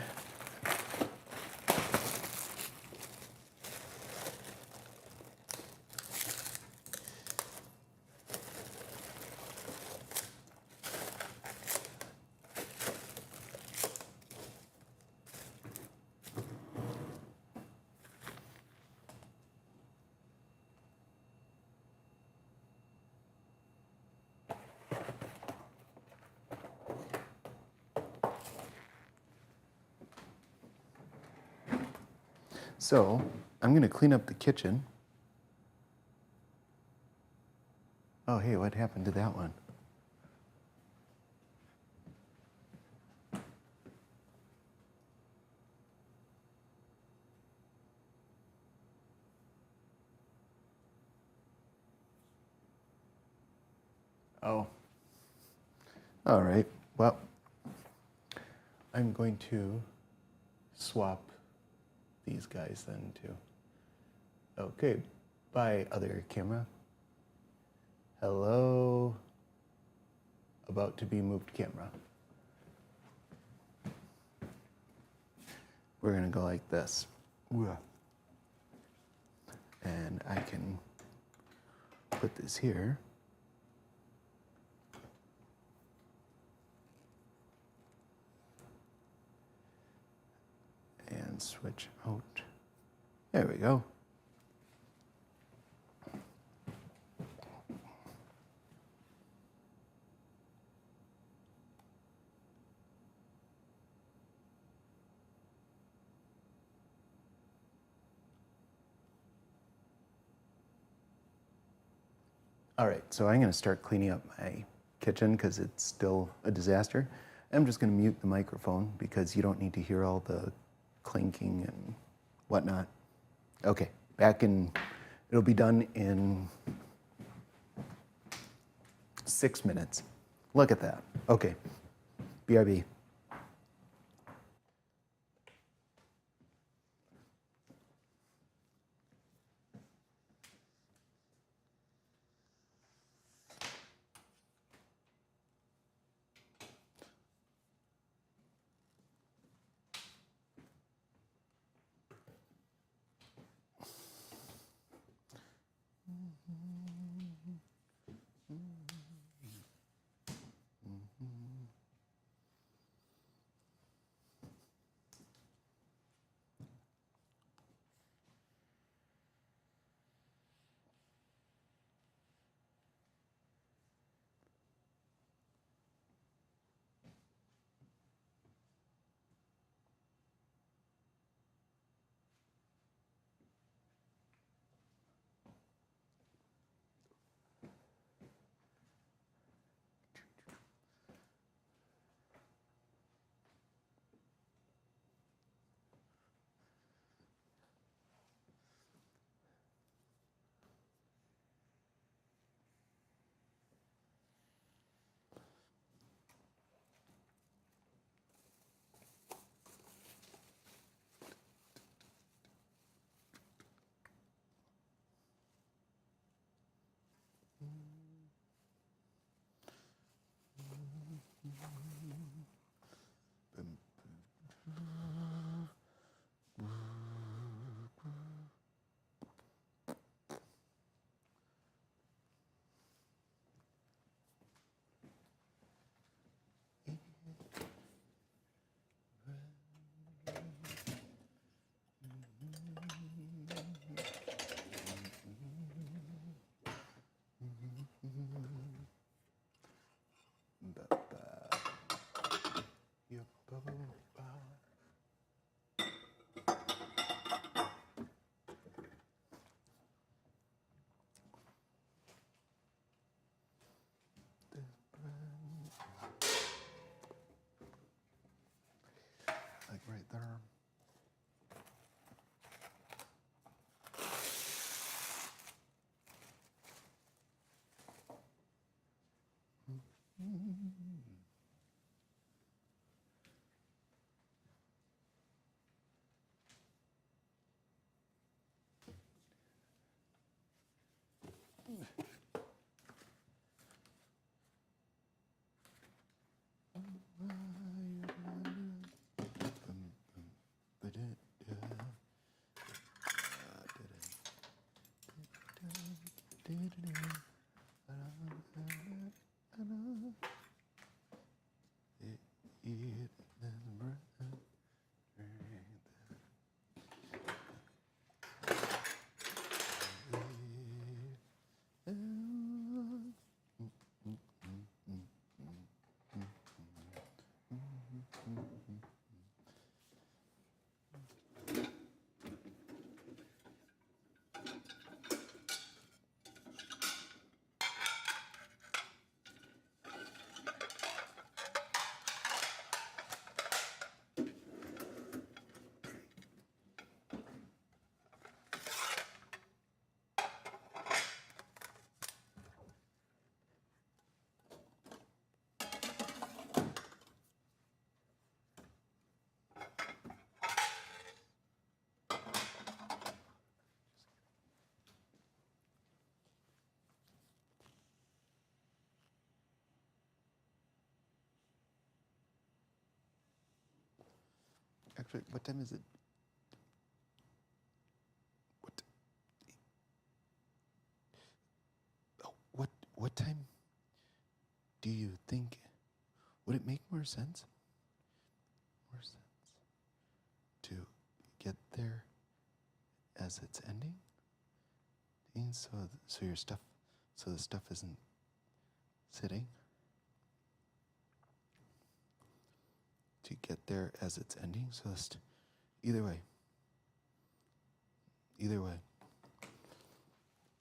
S1: So I'm going to clean up the kitchen. Oh, hey, what happened to that one? Oh. All right. Well, I'm going to swap these guys then too. Okay. Bye, other camera. Hello. About to be moved camera. We're going to go like this. And I can put this here. And switch out. There we go. All right, so I'm going to start cleaning up my kitchen because it's still a disaster. I'm just going to mute the microphone because you don't need to hear all the clinking and whatnot. Okay, it'll be done in 6 minutes. Look at that. Okay, BRB. Like right there. What time is it? What time do you think, would it make more sense to get there as it's ending? So your stuff, so the stuff isn't sitting? To get there as it's ending, so either way,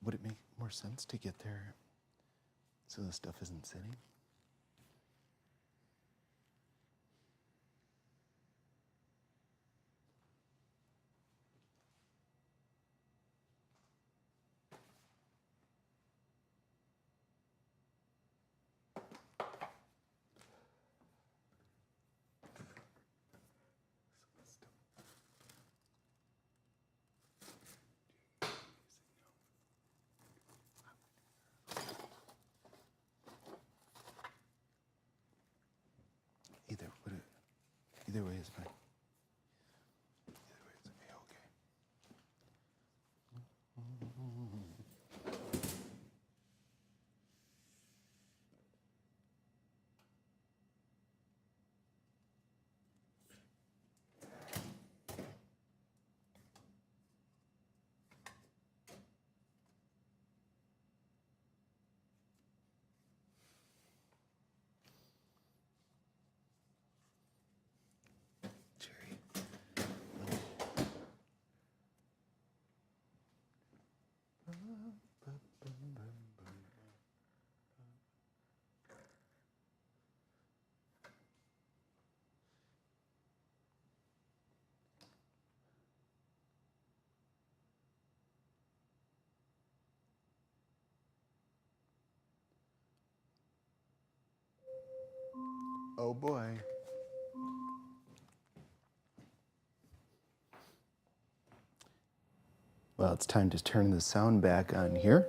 S1: would it make more sense to get there so the stuff isn't sitting? Either way is fine. Either way is okay. Jerry. Oh boy. Well, it's time to turn the sound back on here.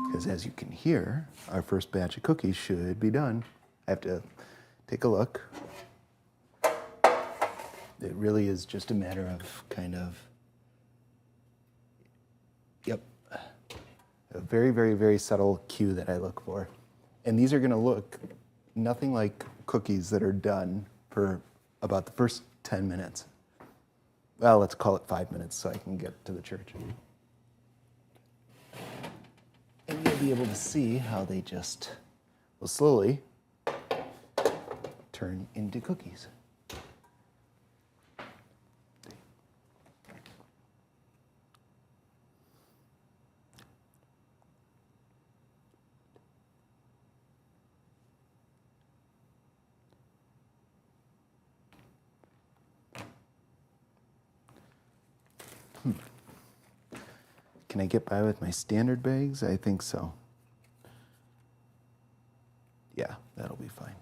S1: Because as you can hear, our first batch of cookies should be done. I have to take a look. It really is just a matter of yep, a very, very, very subtle cue that I look for. And these are gonna look nothing like cookies that are done for about the first 10 minutes. Well, let's call it 5 minutes so I can get to the church. And you'll be able to see how they just will slowly turn into cookies. Can I get by with my standard bags? I think so. Yeah, that'll be fine.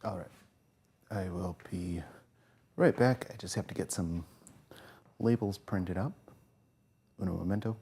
S1: All right, I will be right back. I just have to get some labels printed up. Uno momento.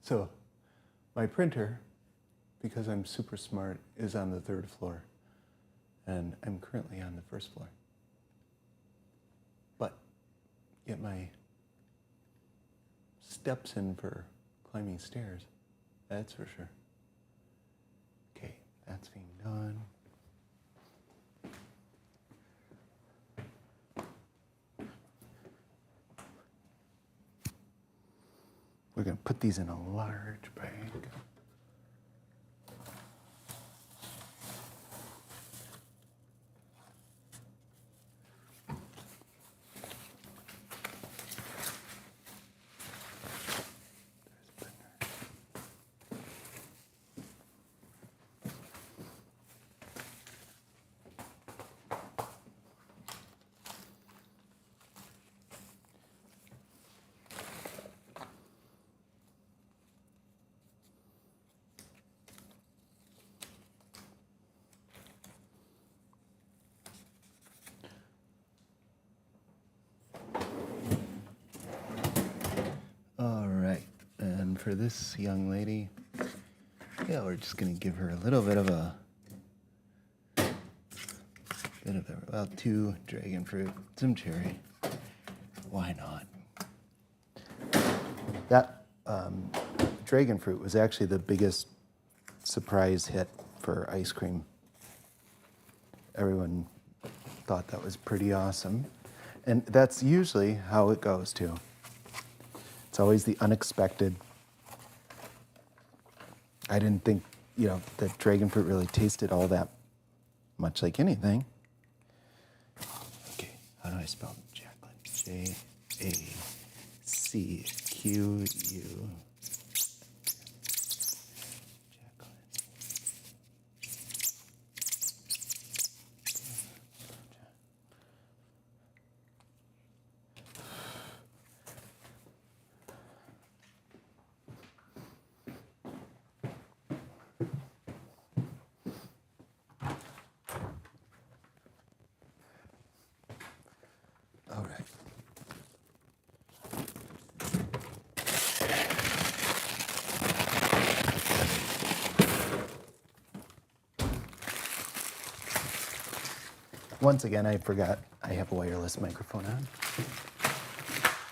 S1: So my printer, because I'm super smart, is on the 3rd floor. And I'm currently on the 1st floor. But get my steps in for climbing stairs, that's for sure. Okay, that's being done. We're going to put these in a large bag. All right, and for this young lady, yeah, we're just gonna give her a little bit of well, 2 dragon fruit, some cherry. Why not? That dragon fruit was actually the biggest surprise hit for ice cream. Everyone thought that was pretty awesome. And that's usually how it goes too. It's always the unexpected. I didn't think, that dragon fruit really tasted all that much like anything. Okay, how do I spell Jacqueline? Jacqueline. All right. Once again, I forgot I have a wireless microphone on.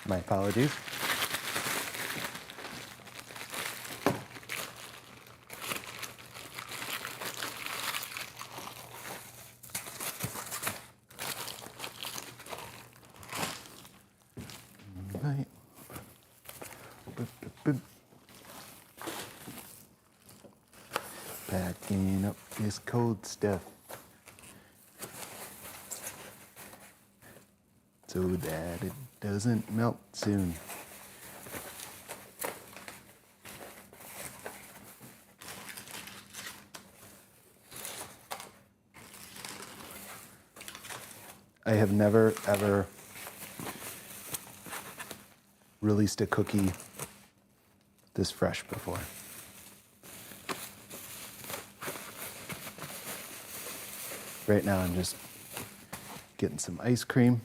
S1: My apologies. Right. Boop, boop, boop. Packing up this cold stuff so that it doesn't melt soon. I have never, ever released a cookie this fresh before. Right now I'm just getting some ice cream.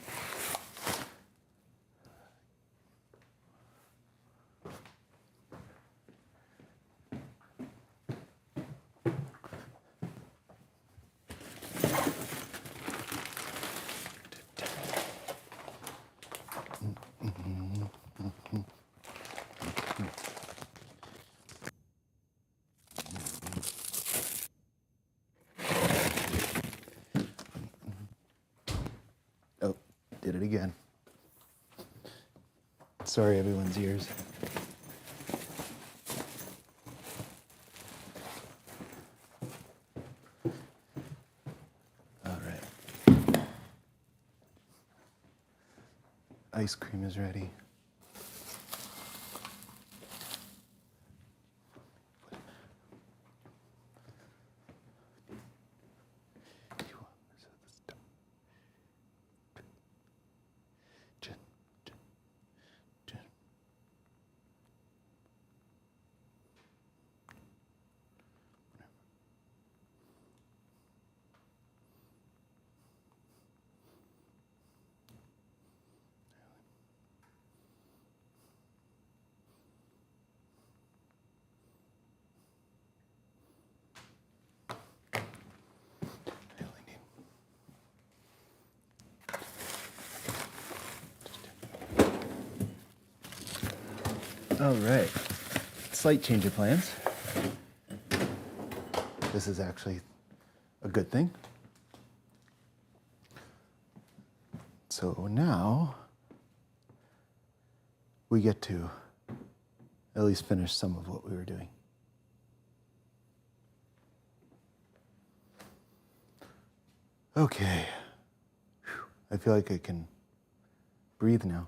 S1: Oh, did it again. Sorry, everyone's ears. All right. Ice cream is ready. All right, slight change of plans. This is actually a good thing. So now we get to at least finish some of what we were doing. Okay, whew. I feel like I can breathe now.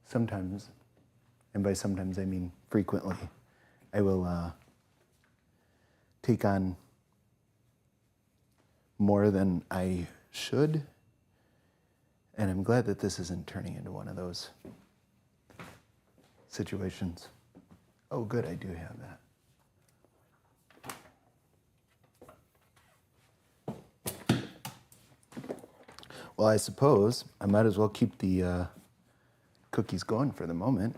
S1: Sometimes, and by sometimes I mean frequently, I will take on more than I should, and I'm glad that this isn't turning into one of those situations. Oh, good, I do have that. Well, I suppose I might as well keep the cookies going for the moment.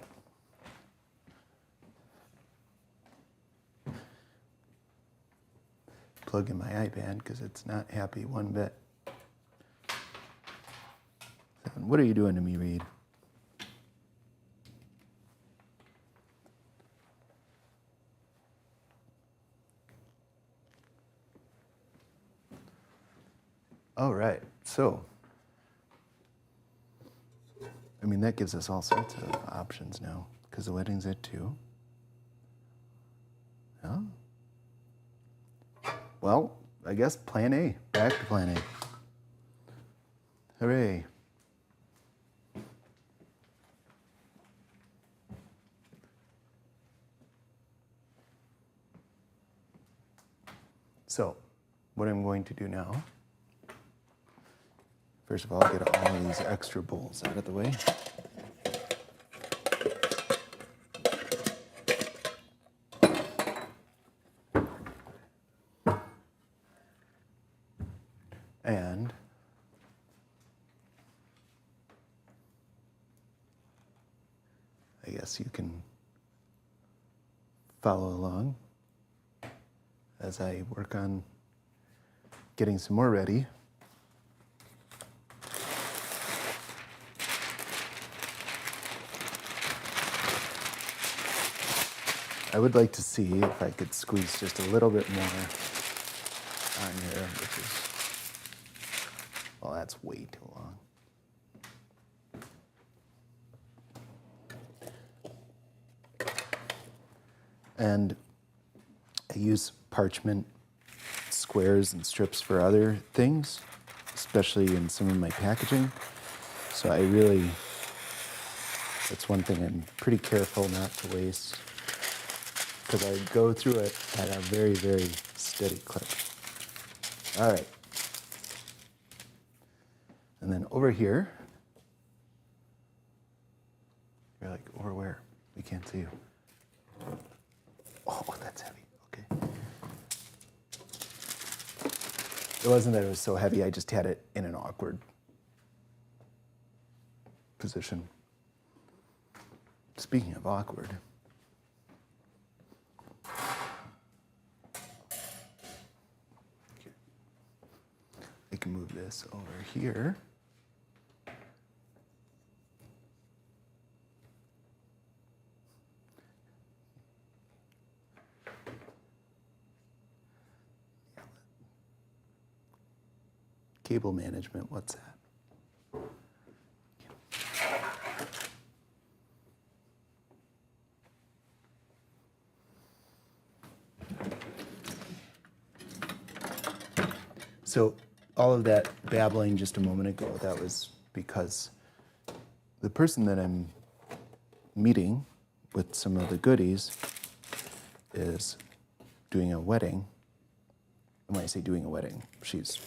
S1: Plug in my iPad because it's not happy one bit. What are you doing to me, Reed? All right, so, I mean, that gives us all sorts of options now, because the wedding's at 2. Yeah. Well, I guess plan A, back to plan A. Hooray. So, what I'm going to do now, first of all, get all of these extra bowls out of the way. And I guess you can follow along as I work on getting some more ready. I would like to see if I could squeeze just a little bit more on here, which is, well, that's way too long. And I use parchment squares and strips for other things, especially in some of my packaging. So I really, that's one thing I'm pretty careful not to waste, because I go through it at a very, very steady clip. All right. And then over here, you're like, over where? We can't see you. Oh, that's heavy. Okay. It wasn't that it was so heavy, I just had it in an awkward position. Speaking of awkward, I can move this over here. Cable management, what's that? So all of that babbling just a moment ago, that was because the person that I'm meeting with some of the goodies is doing a wedding. And when I say doing a wedding, she's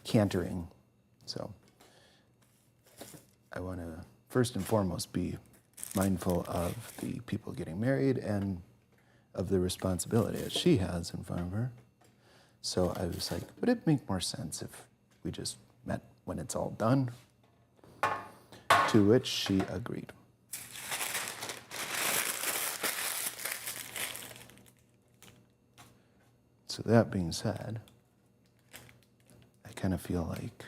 S1: cantering. So I want to first and foremost be mindful of the people getting married and of the responsibility that she has in front of her. So I was like, would it make more sense if we just met when it's all done? To which she agreed. So that being said, I kind of feel like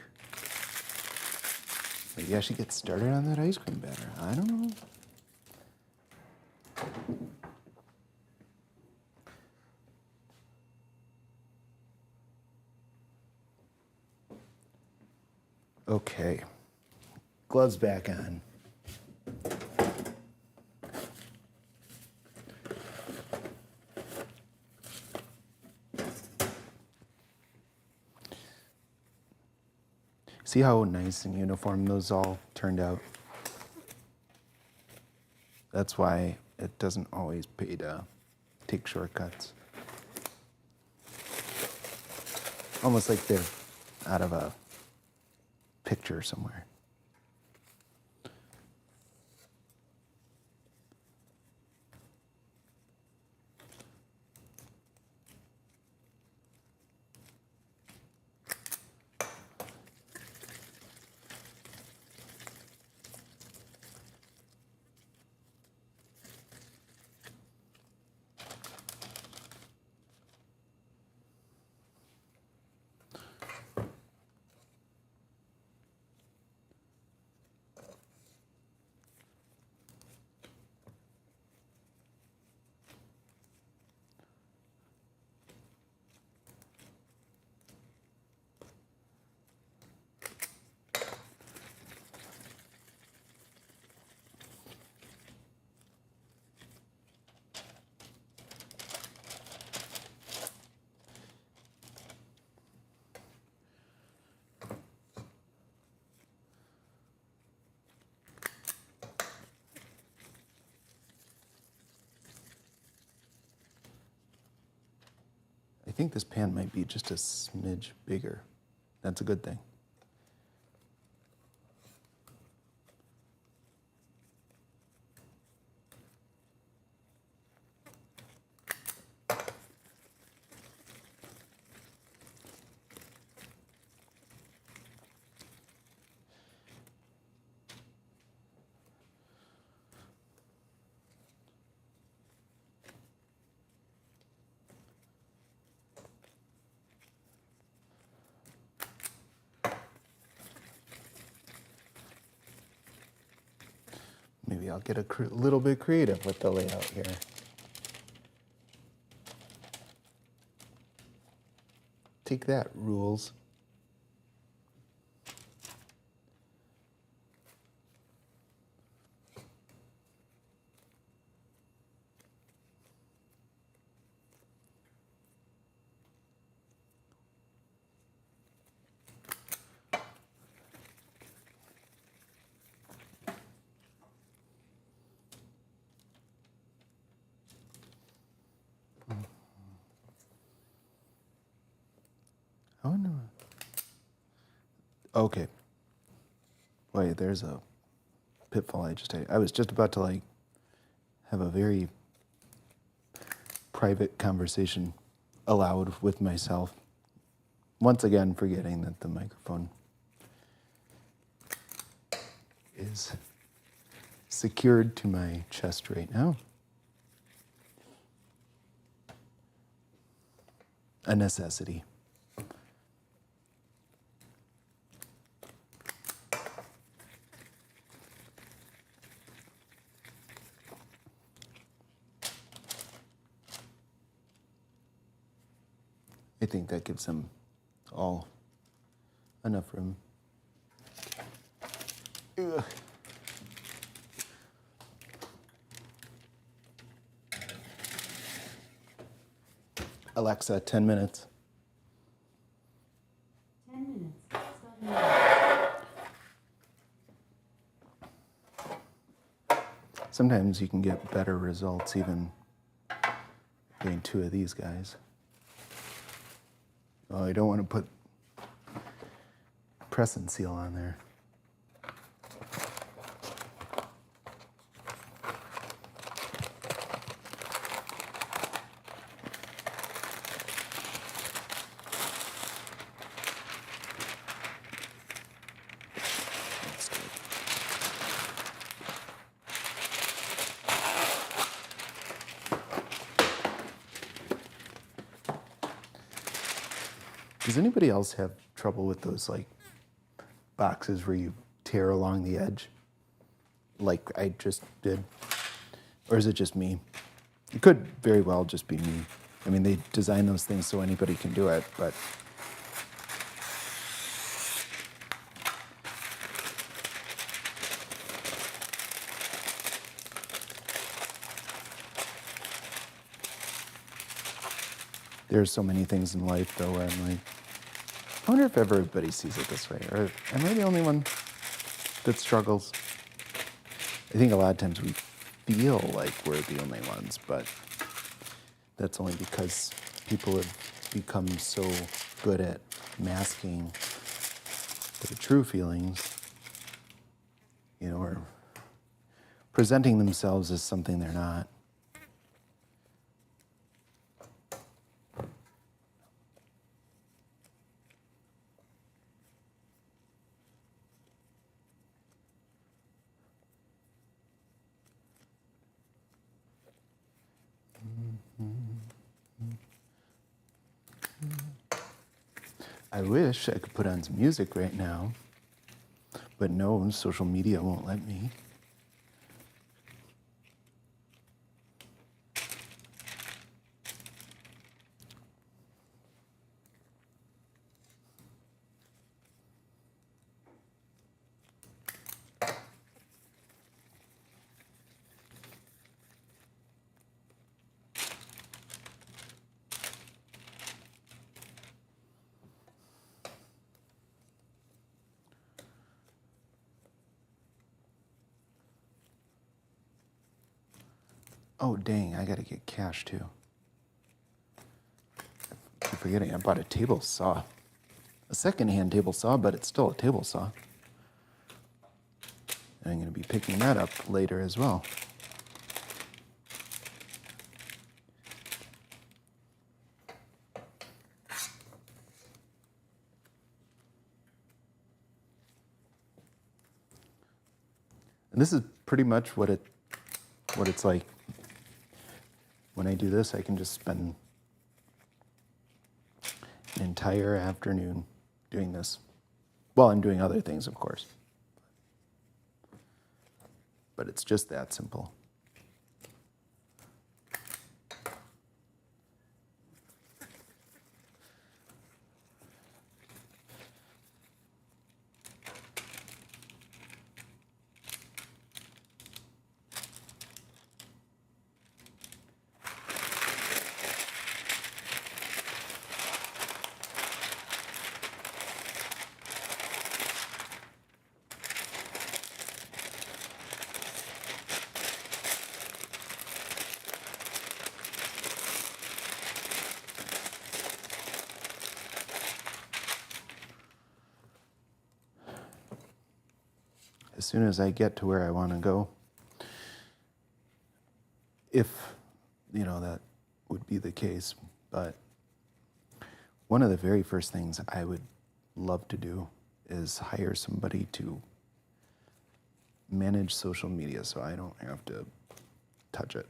S1: Maybe I should get started on that ice cream batter. I don't know. Okay, gloves back on. See how nice and uniform those all turned out? That's why it doesn't always pay to take shortcuts. Almost like they're out of a picture somewhere. I think this pan might be just a smidge bigger. That's a good thing. Maybe I'll get a little bit creative with the layout here. Take that, rules. Oh no. Okay. Wait, there's a pitfall I just had. I was just about to like have a very private conversation aloud with myself. Once again, forgetting that the microphone is secured to my chest right now. A necessity. I think that gives them all enough room. Ugh. Alexa, 10 minutes.
S2: 10 minutes. Starting now.
S1: Sometimes you can get better results even doing 2 of these guys. Oh, I don't want to put press and seal on there. That's good. Does anybody else have trouble with those like boxes where you tear along the edge like I just did? Or is it just me? It could very well just be me. I mean, they design those things so anybody can do it, but there's so many things in life, though, where I'm like, I wonder if everybody sees it this way, or am I the only one that struggles? I think a lot of times we feel like we're the only ones, but that's only because people have become so good at masking their true feelings, you know, or presenting themselves as something they're not. I wish I could put on some music right now, but no, social media won't let me. Oh, dang, I gotta get cash too. I keep forgetting I bought a table saw. A secondhand table saw, but it's still a table saw. And I'm gonna be picking that up later as well. And this is pretty much what it's like. When I do this, I can just spend an entire afternoon doing this. Well, I'm doing other things, of course. But it's just that simple. As soon as I get to where I want to go, if, you know, that would be the case, but one of the very first things I would love to do is hire somebody to manage social media so I don't have to touch it.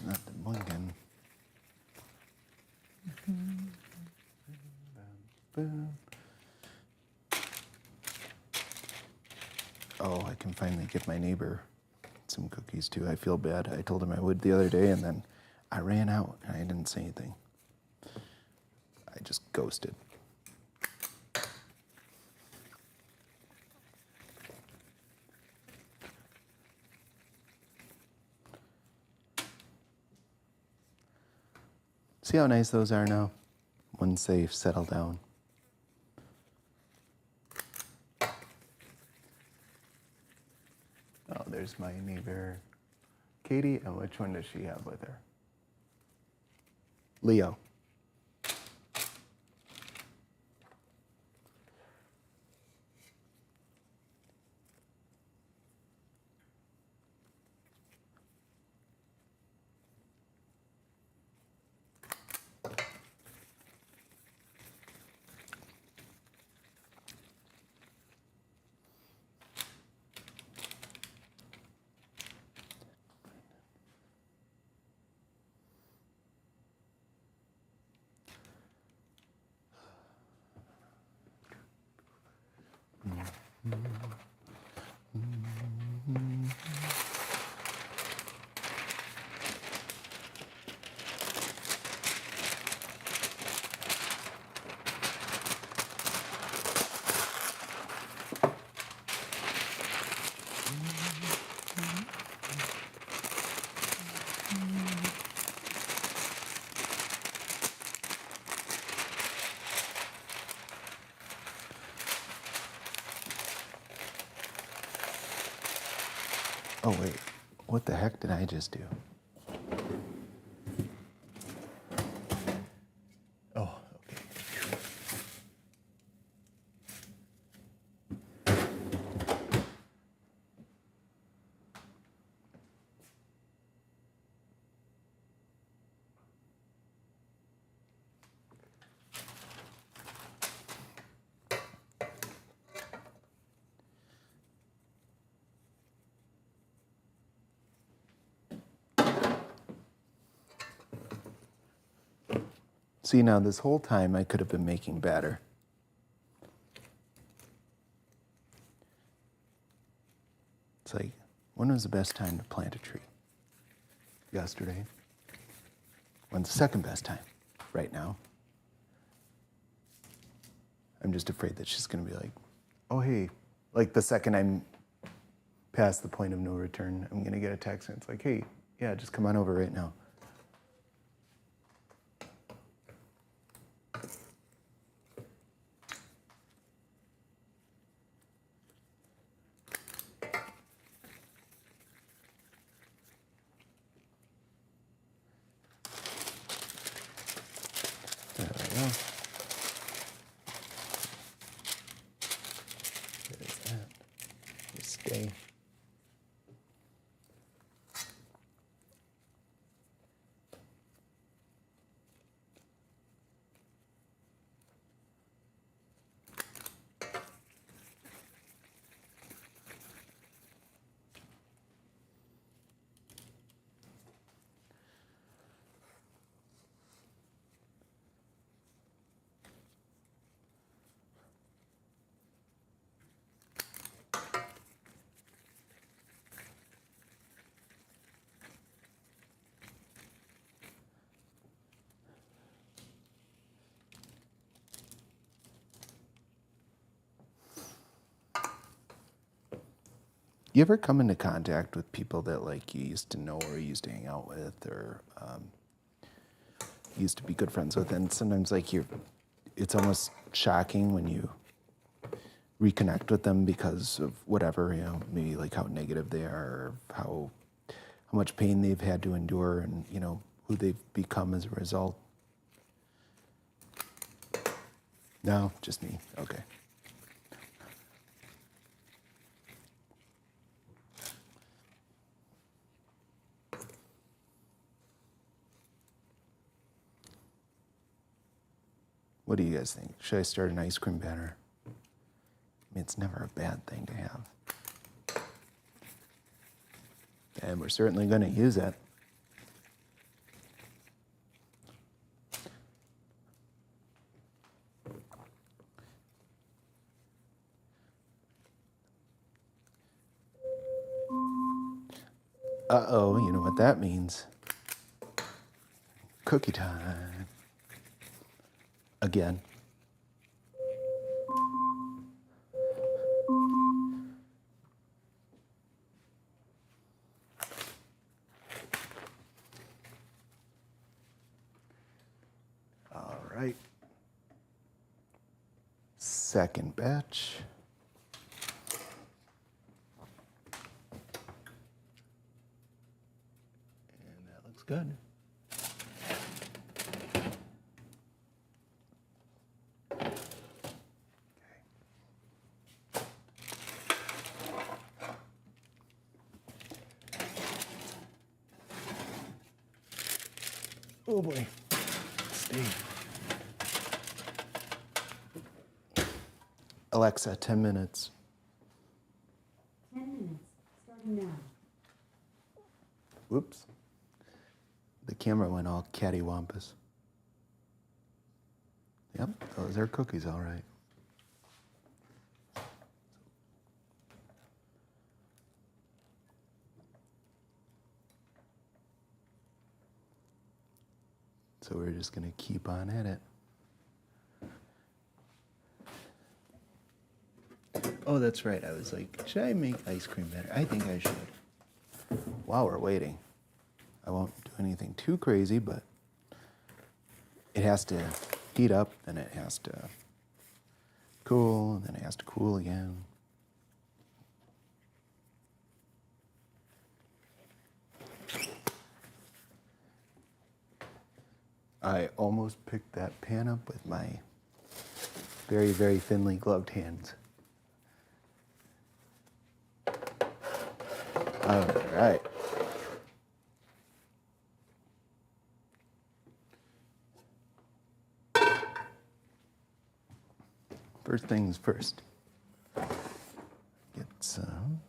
S1: Not the blinking. Oh, I can finally give my neighbor some cookies too. I feel bad. I told him I would the other day, and then I ran out and I didn't say anything. I just ghosted. See how nice those are now? Once they settle down. Oh, there's my neighbor, Katie. And which one does she have with her? Leo. Oh, wait. What the heck did I just do? Oh, okay. See, now this whole time I could have been making batter. It's like, when was the best time to plant a tree? Yesterday. When's the second best time? Right now. I'm just afraid that she's going to be like, oh, hey, like the second I'm past the point of no return, I'm going to get a text and it's like, hey, yeah, just come on over right now. There we go. There's that. Just stay. You ever come into contact with people that like you used to know or used to hang out with or used to be good friends with, and sometimes like it's almost shocking when you reconnect with them because of whatever, you know, maybe like how negative they are, or how much pain they've had to endure, and you know who they've become as a result. No, just me. Okay. What do you guys think? Should I start an ice cream batter? I mean, it's never a bad thing to have. And we're certainly going to use it. Uh-oh, you know what that means. Cookie time. Again. All right. Second batch. And that looks good. Oh boy. Stay. Alexa, 10 minutes.
S2: 10 minutes, starting now.
S1: Whoops. The camera went all cattywampus. Yep, those are cookies, all right. So we're just gonna keep on at it. Oh, that's right. I was like, should I make ice cream better? I think I should. While we're waiting, I won't do anything too crazy, but it has to heat up, then it has to cool, and then it has to cool again. I almost picked that pan up with my very, very thinly gloved hands. All right. First things first. Get some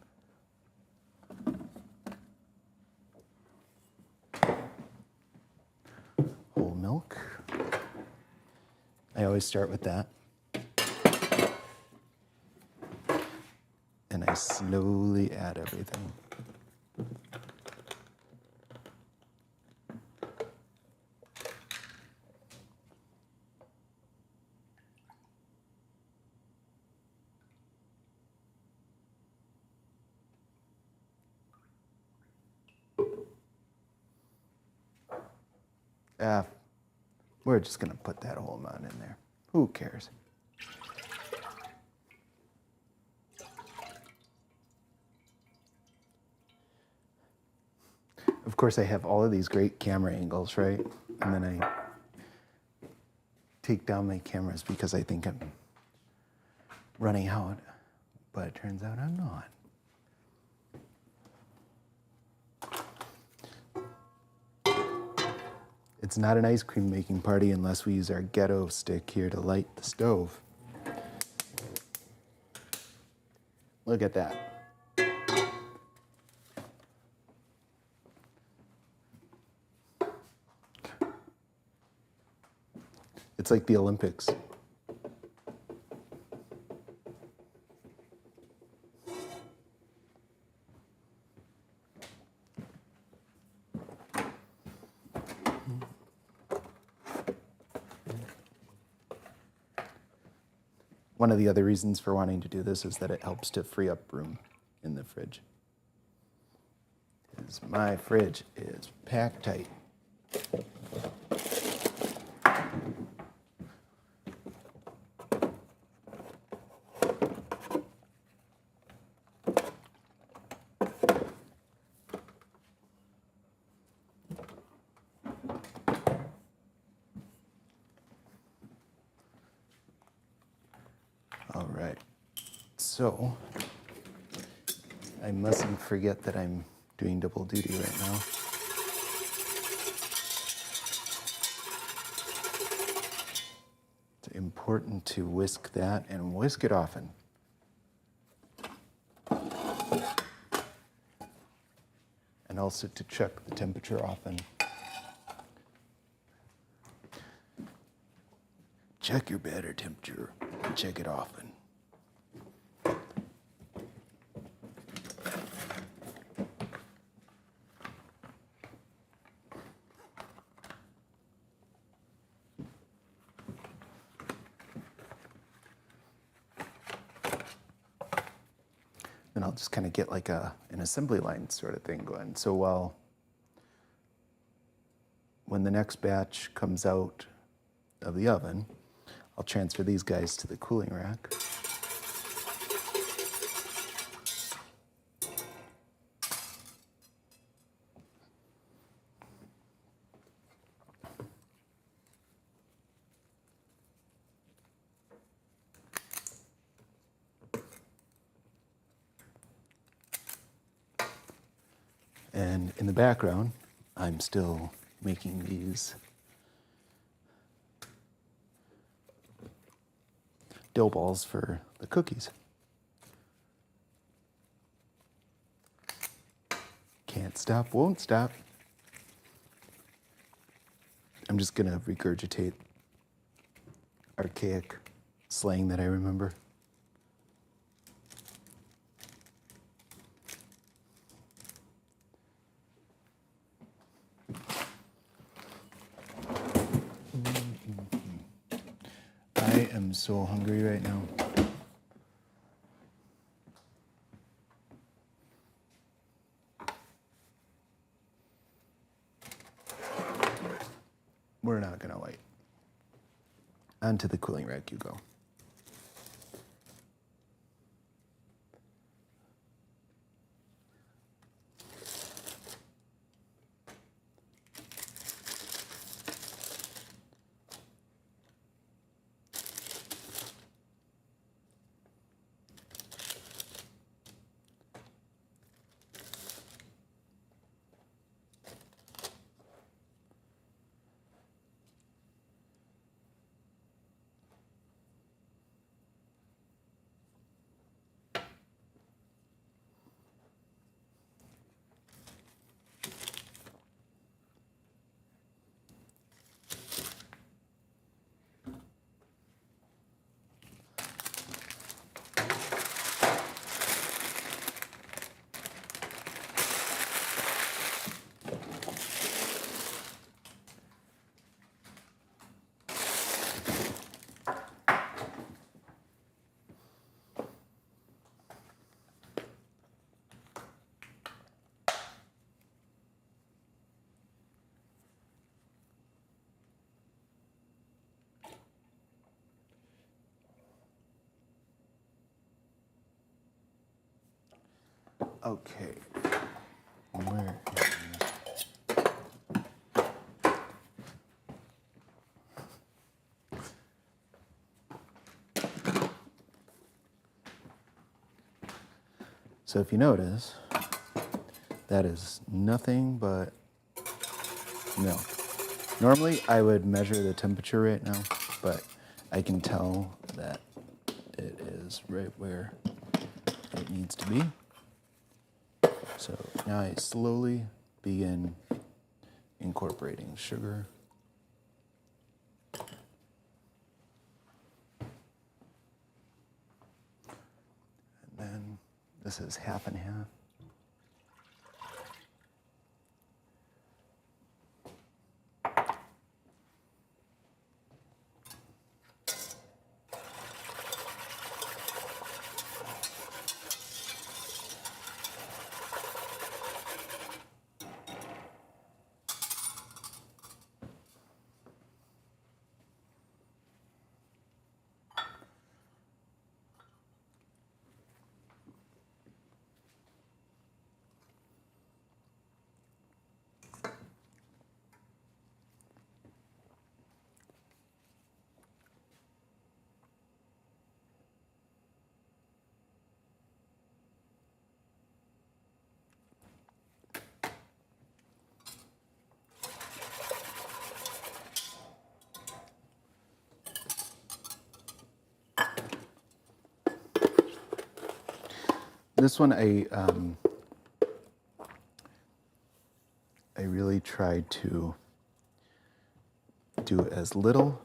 S1: whole milk. I always start with that. And I slowly add everything. We're just gonna put that whole amount in there. Who cares? Of course, I have all of these great camera angles, right? And then I take down my cameras because I think I'm running out, but it turns out I'm not. It's not an ice cream making party unless we use our ghetto stick here to light the stove. Look at that. It's like the Olympics. One of the other reasons for wanting to do this is that it helps to free up room in the fridge. Because my fridge is packed tight. All right, so I mustn't forget that I'm doing double duty right now. It's important to whisk that and whisk it often. And also to check the temperature often. Check your batter temperature and check it often. Then I'll just kind of get like an assembly line sort of thing going. So when the next batch comes out of the oven, I'll transfer these guys to the cooling rack. And in the background, I'm still making these dough balls for the cookies. Can't stop, won't stop. I'm just gonna regurgitate archaic slang that I remember. I am so hungry right now. We're not gonna wait. Onto the cooling rack you go. Okay. Where is... So if you notice, that is nothing but milk. Normally I would measure the temperature right now, but I can tell that it is right where it needs to be. So now I slowly begin incorporating sugar. And then this is half and half. This one I really tried to do as little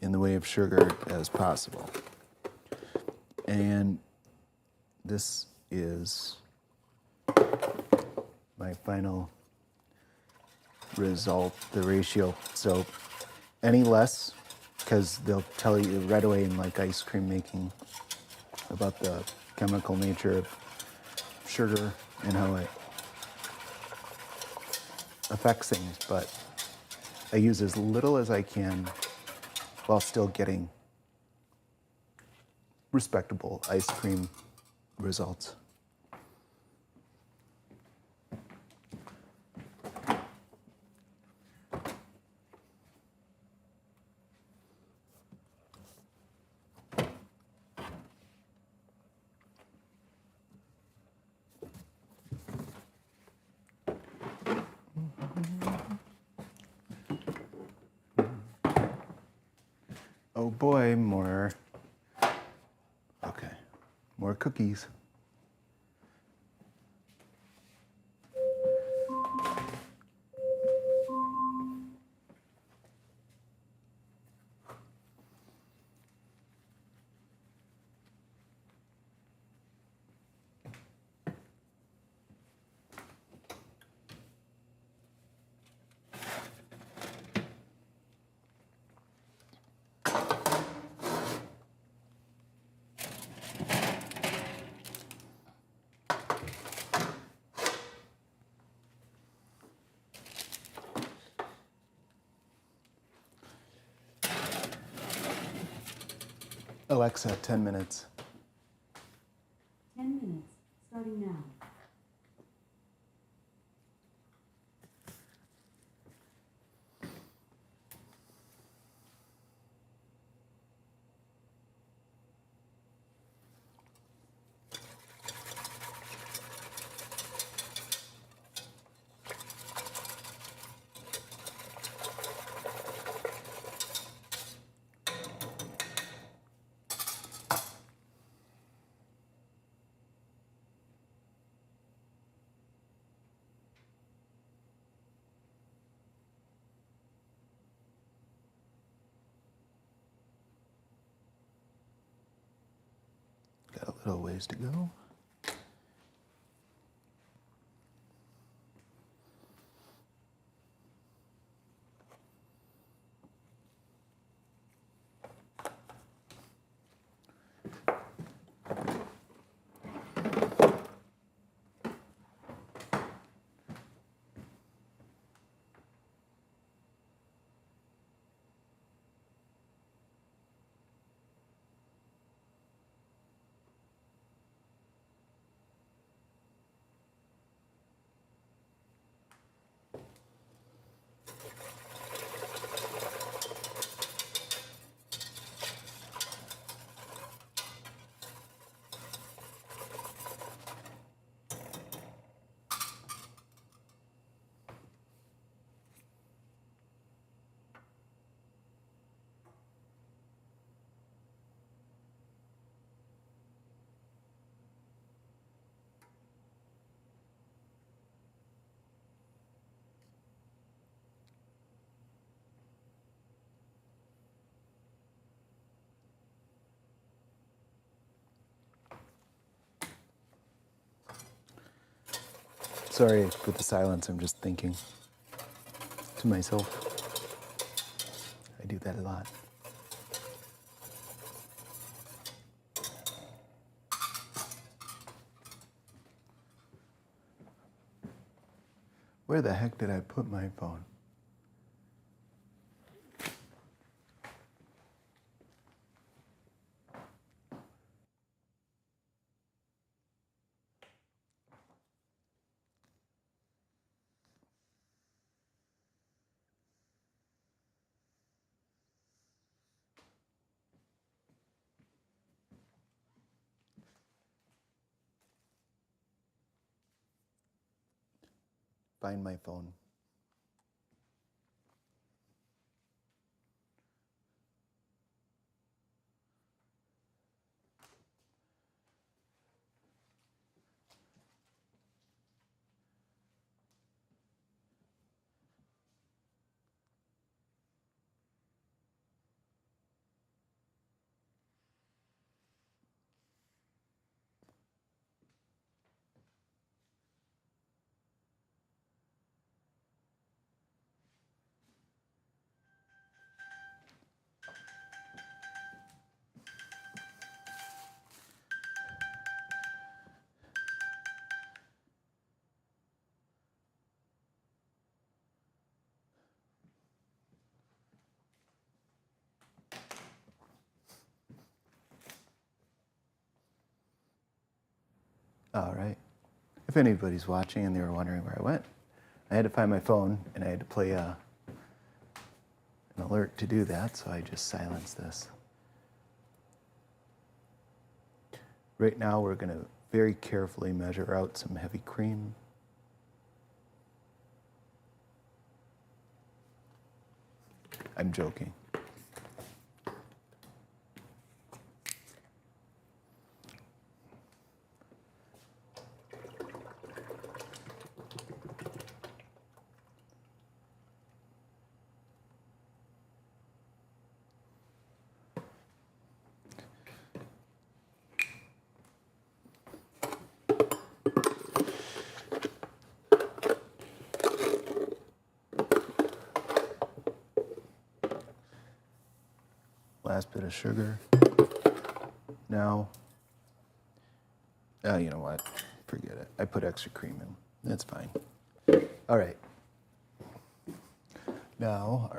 S1: in the way of sugar as possible. And this is my final result, the ratio. So any less, because they'll tell you right away in like ice cream making about the chemical nature of sugar and how it affects things, but I use as little as I can while still getting respectable ice cream results. Oh boy, more. Okay, more cookies. Alexa, 10 minutes.
S2: 10 minutes, starting now.
S1: Got a little ways to go. Sorry for the silence, I'm just thinking to myself. I do that a lot. Where the heck did I put my phone? Find my phone. All right. If anybody's watching and they were wondering where I went, I had to find my phone and I had to play an alert to do that, so I just silenced this. Right now we're going to very carefully measure out some heavy cream. I'm joking. Last bit of sugar. Now, you know what? Forget it. I put extra cream in. That's fine. All right. Now,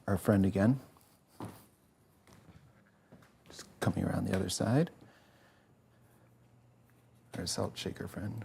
S1: our friend again. Just coming around the other side. Our salt shaker friend.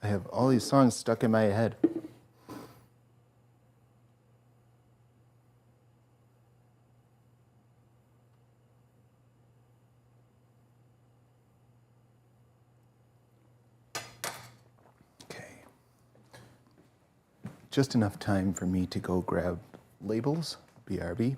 S1: I have all these songs stuck in my head. Okay. Just enough time for me to go grab labels, BRB.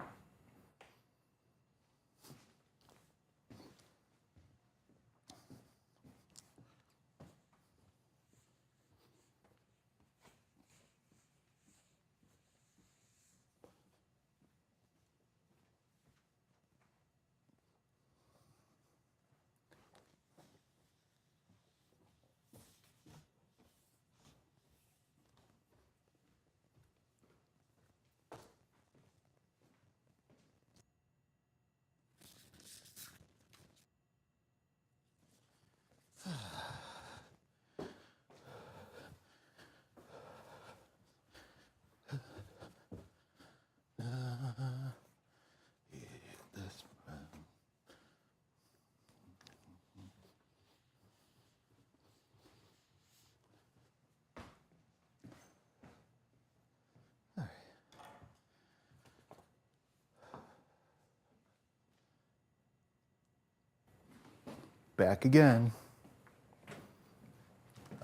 S1: back again.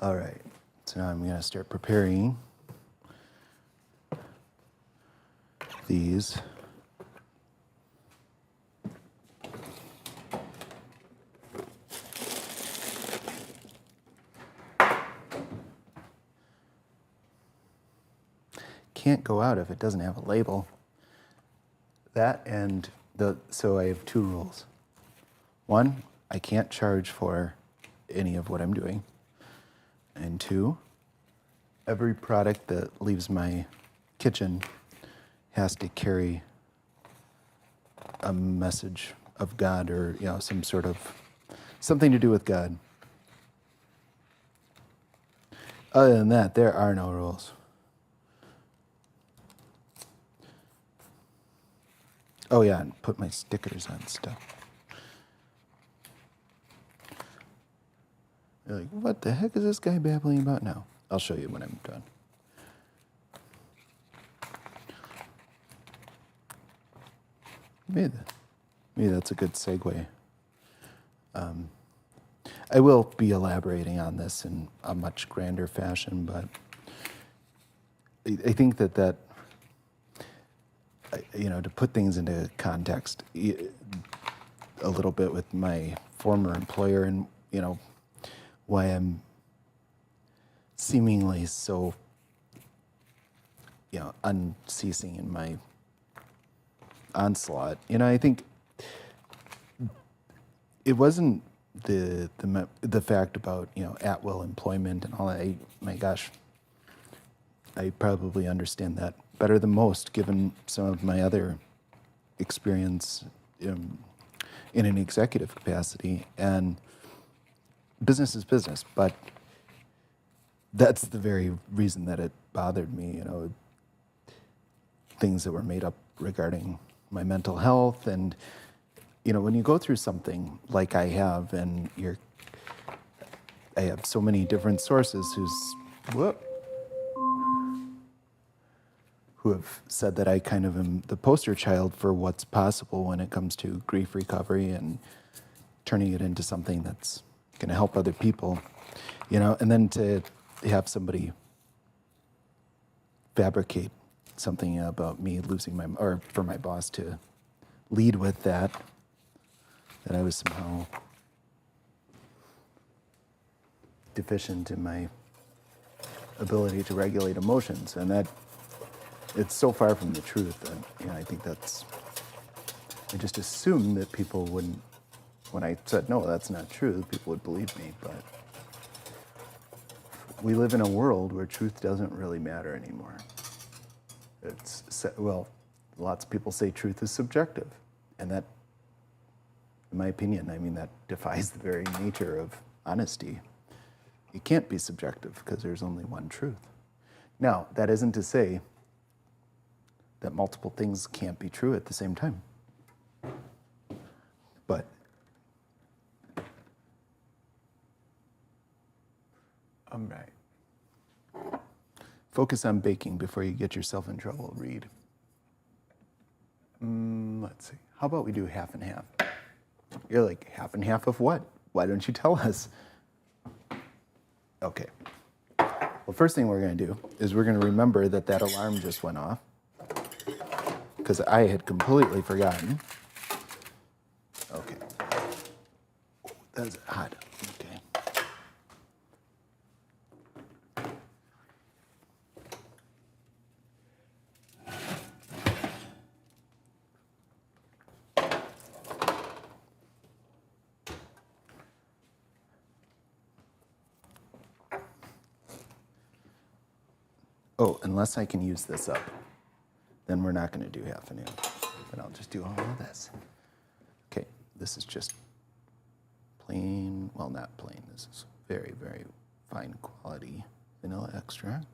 S1: All right, so now I'm going to start preparing these. Can't go out if it doesn't have a label. That and so I have 2 rules. 1, I can't charge for any of what I'm doing. And 2, every product that leaves my kitchen has to carry a message of God, or some sort of something to do with God. Other than that, there are no rules. Oh yeah, and put my stickers on stuff. You're like, what the heck is this guy babbling about now? I'll show you when I'm done. Maybe that's a good segue. I will be elaborating on this in a much grander fashion, but I think that to put things into context a little bit with my former employer, and why I'm seemingly so unceasing in my onslaught. I think it wasn't the fact about at will employment and all that. My gosh, I probably understand that better than most, given some of my other experience in an executive capacity. And business is business, but that's the very reason that it bothered me. Things that were made up regarding my mental health, and when you go through something like I have, and I have so many different sources who have said that I kind of am the poster child for what's possible when it comes to grief recovery and turning it into something that's going to help other people, and then to have fabricate something about me losing or for my boss to lead with that I was somehow deficient in my ability to regulate emotions, and that it's so far from the truth that I think I just assumed that people wouldn't. When I said no, that's not true, people would believe me. But we live in a world where truth doesn't really matter anymore. Lots of people say truth is subjective, and that, in my opinion, that defies the very nature of honesty. It can't be subjective because there's only one truth. Now, that isn't to say that multiple things can't be true at the same time. But all right. Focus on baking before you get yourself in trouble. Read. Let's see. How about we do half and half? You're like, half and half of what? Why don't you tell us? Okay. Well, first thing we're going to do is we're going to remember that alarm just went off, because I had completely forgotten. Okay. That's hot. Okay. Oh, unless I can use this up, then we're not going to do half and half. Then I'll just do all of this. Okay, this is just plain, well, not plain. This is very, very fine quality vanilla extract.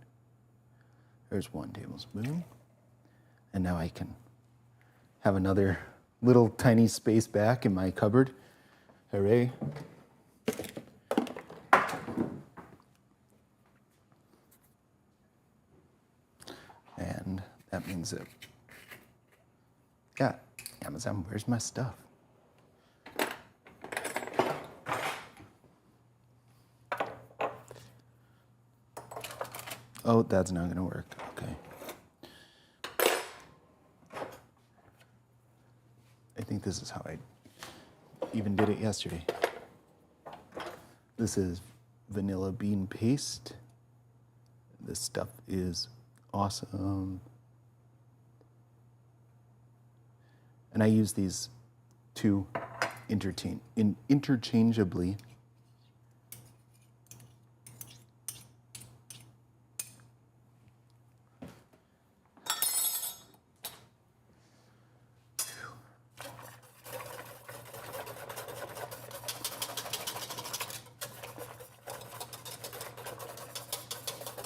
S1: There's 1 tablespoon. And now I can have another little tiny space back in my cupboard. Hooray. And that means that, yeah, Amazon, where's my stuff? Oh, that's not going to work. Okay. I think this is how I even did it yesterday. This is vanilla bean paste. This stuff is awesome. And I use these two interchangeably.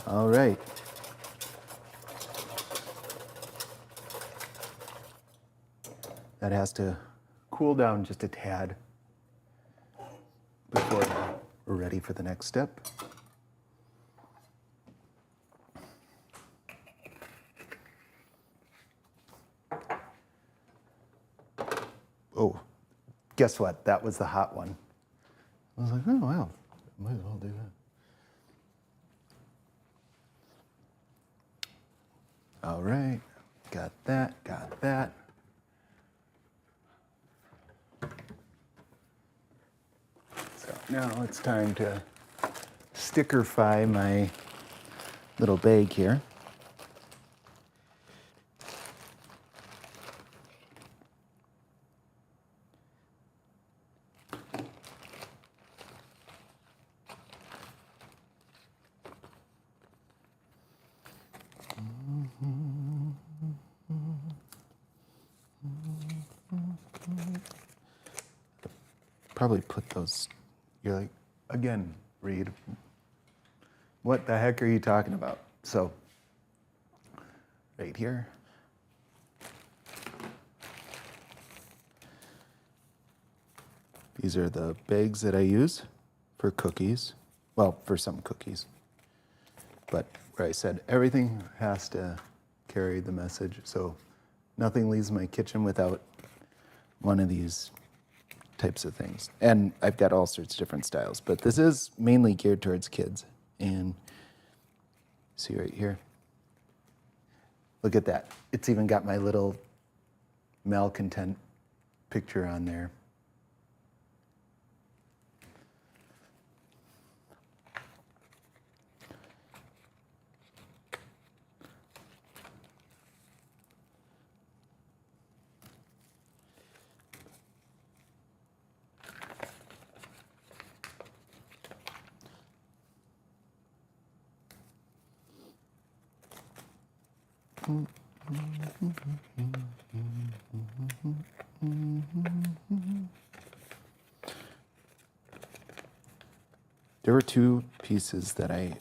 S1: All right. That has to cool down just a tad before we're ready for the next step. Oh, guess what? That was the hot one. I was like, oh, wow, might as well do that. All right, got that, got that. So now it's time to stickerify my little bag here. Probably put those, you're like, again, Reed, what the heck are you talking about? So, right here. These are the bags that I use for cookies. Well, for some cookies. But where I said everything has to carry the message, so nothing leaves my kitchen without one of these types of things. And I've got all sorts of different styles, but this is mainly geared towards kids. And see right here, look at that. It's even got my little malcontent picture on there. There were two pieces that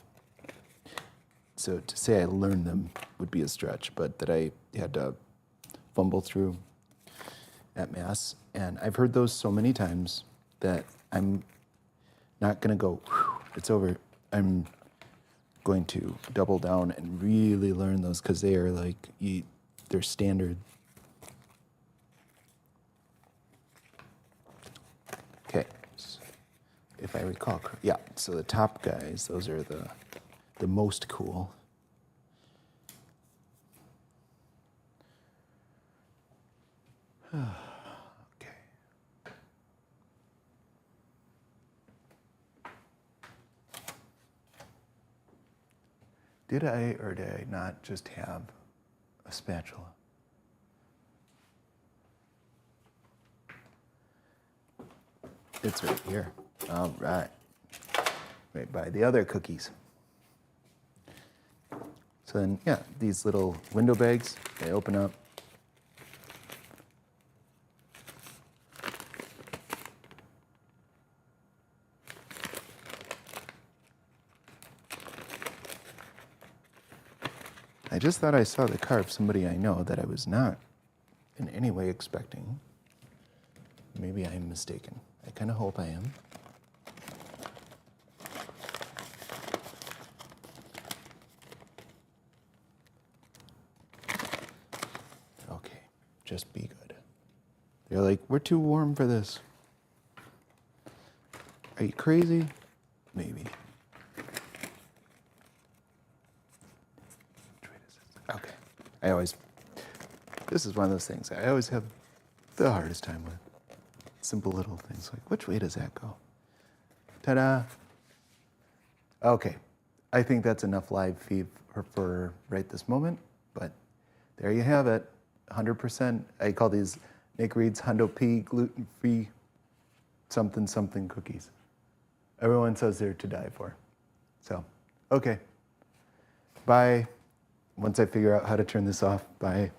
S1: so to say I learned them would be a stretch, but that I had to fumble through at Mass. And I've heard those so many times that I'm not going to go, it's over. I'm going to double down and really learn those because they are like, they're standard. Okay, if I recall, yeah, so the top guys, those are the most cool. Okay. Did I or did I not just have a spatula? It's right here. All right. Right by the other cookies. So then, yeah, these little window bags, they open up. I just thought I saw the car of somebody I know that I was not in any way expecting. Maybe I am mistaken. I kind of hope I am. Okay, just be good. They're like, we're too warm for this. Are you crazy? Maybe. This is one of those things I always have the hardest time with. Simple little things like, which way does that go? Ta-da. Okay, I think that's enough live feed for right this moment, but there you have it, 100%. I call these Nick Reed's Hundo P gluten-free something something cookies. Everyone says they're to die for. So, okay. Bye. Once I figure out how to turn this off, bye.